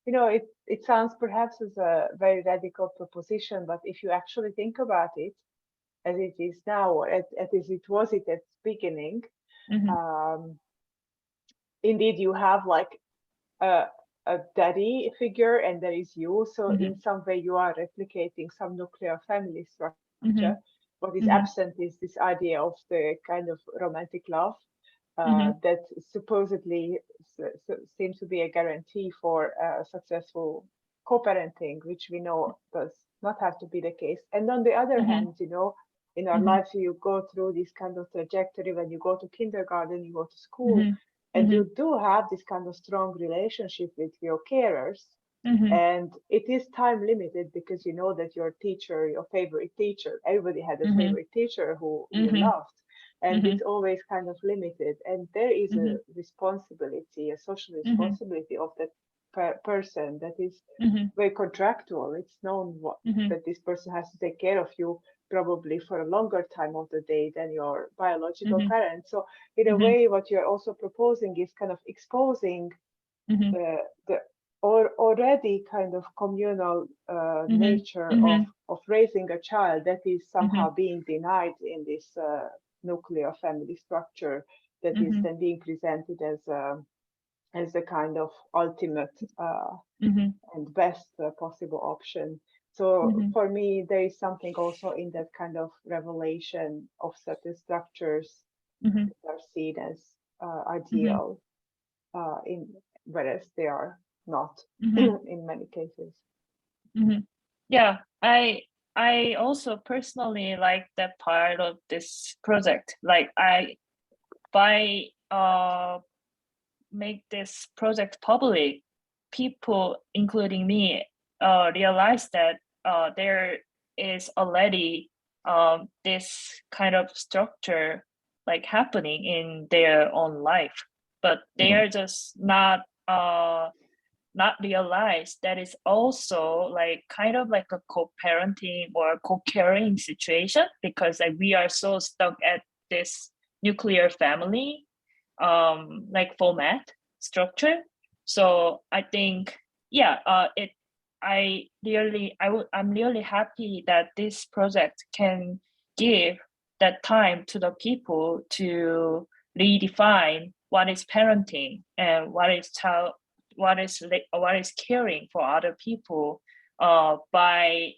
you know, it sounds perhaps as a very radical proposition, but if you actually think about it, as it is now, or as it was at its beginning, indeed you have like a daddy figure, and there is you. So in some way you are replicating some nuclear family structure. What is absent is this idea of the kind of romantic love that supposedly seems to be a guarantee for successful co-parenting, which we know does not have to be the case. And on the other hand, you know, in our lives, you go through this kind of trajectory. When you go to kindergarten, you go to school, and you do have this kind of strong relationship with your carers. And it is time limited, because you know that your teacher, your favorite teacher, everybody had a favorite teacher who you loved, and it's always kind of limited. And there is a responsibility, a social responsibility of that person that is very contractual. It's known that this person has to take care of you probably for a longer time of the day than your biological parents. So in a way, what you're also proposing is kind of exposing the already kind of communal nature of raising a child that is somehow being denied in this nuclear family structure that is then being presented as the kind of ultimate and best possible option. So for me, there is something also in that kind of revelation of certain structures that are seen as ideal, whereas they are not in many cases. Yeah, I also personally like that part of this project. Like by make this project public, people, including me, realize that there is already this kind of structure like happening in their own life, but they are just not realize that it's also like kind of like a co-parenting or co-caring situation, because like we are so stuck at this nuclear family like format structure. So I think it I'm really happy that this project can give that time to the people to redefine what is parenting and what is caring for other people by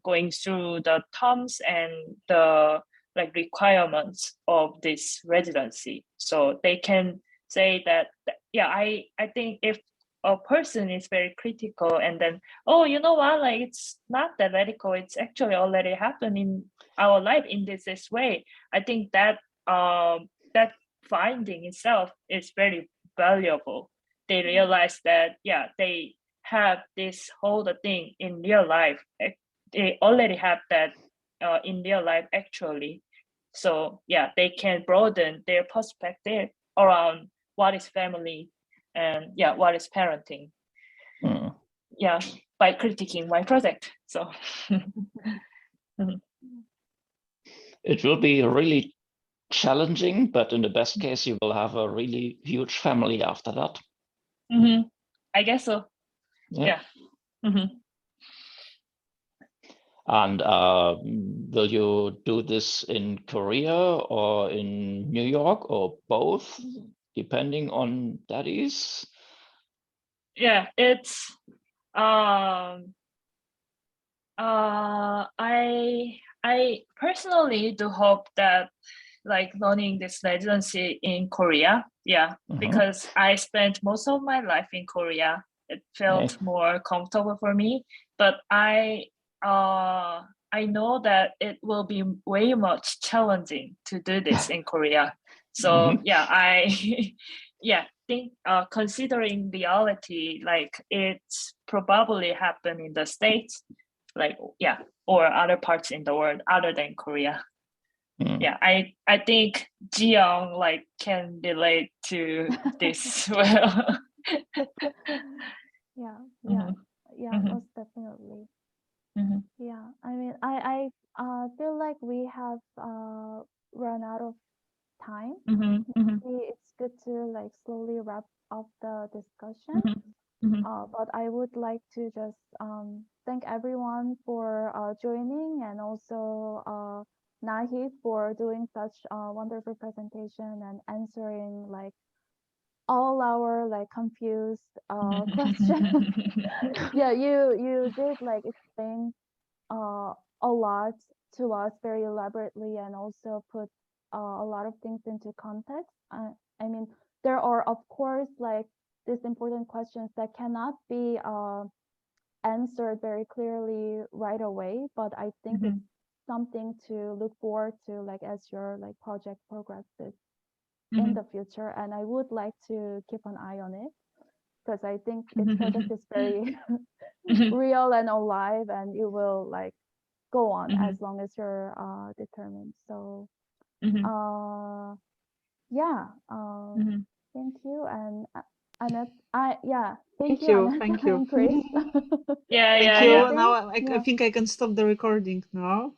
going through the terms and the requirements of this residency. So they can say that, yeah, I think if a person is very critical and then, oh, you know what, like it's not that radical, it's actually already happened in our life in this way. I think that that finding itself is very valuable. They realize that, yeah, they have this whole thing in real life. They already have that in real life actually. So yeah, they can broaden their perspective around what is family and yeah, what is parenting. Yeah, by critiquing my project. So it will be really challenging, but in the best case, you will have a really huge family after that. I guess so. Yeah. And will you do this in Korea or in New York or both, depending on daddies? Yeah, it's I personally do hope that like learning this residency in Korea, yeah, because I spent most of my life in Korea. It felt more comfortable for me, but I know that it will be way much challenging to do this in Korea. So yeah, I think considering reality, like it's probably happened in the States, like or other parts in the world other than Korea. Yeah, I think Jiyoung like can relate to this well. Most definitely. Yeah, I mean, I feel like we have run out of time. It's good to like slowly wrap up the discussion. But I would like to just thank everyone for joining, and also Nahee for doing such a wonderful presentation and answering like all our like confused questions. Yeah, you did like explain a lot to us very elaborately, and also put a lot of things into context. I mean, there are of course like these important questions that cannot be answered very clearly right away, but I think it's something to look forward to, like as your like project progresses in the future. And I would like to keep an eye on it, because I think this project is very real and alive, and it will like go on as long as you're determined. So thank you. And Annette, thank you, Annette. Thank you. And Chris. Yeah. Now I think I can stop the recording now.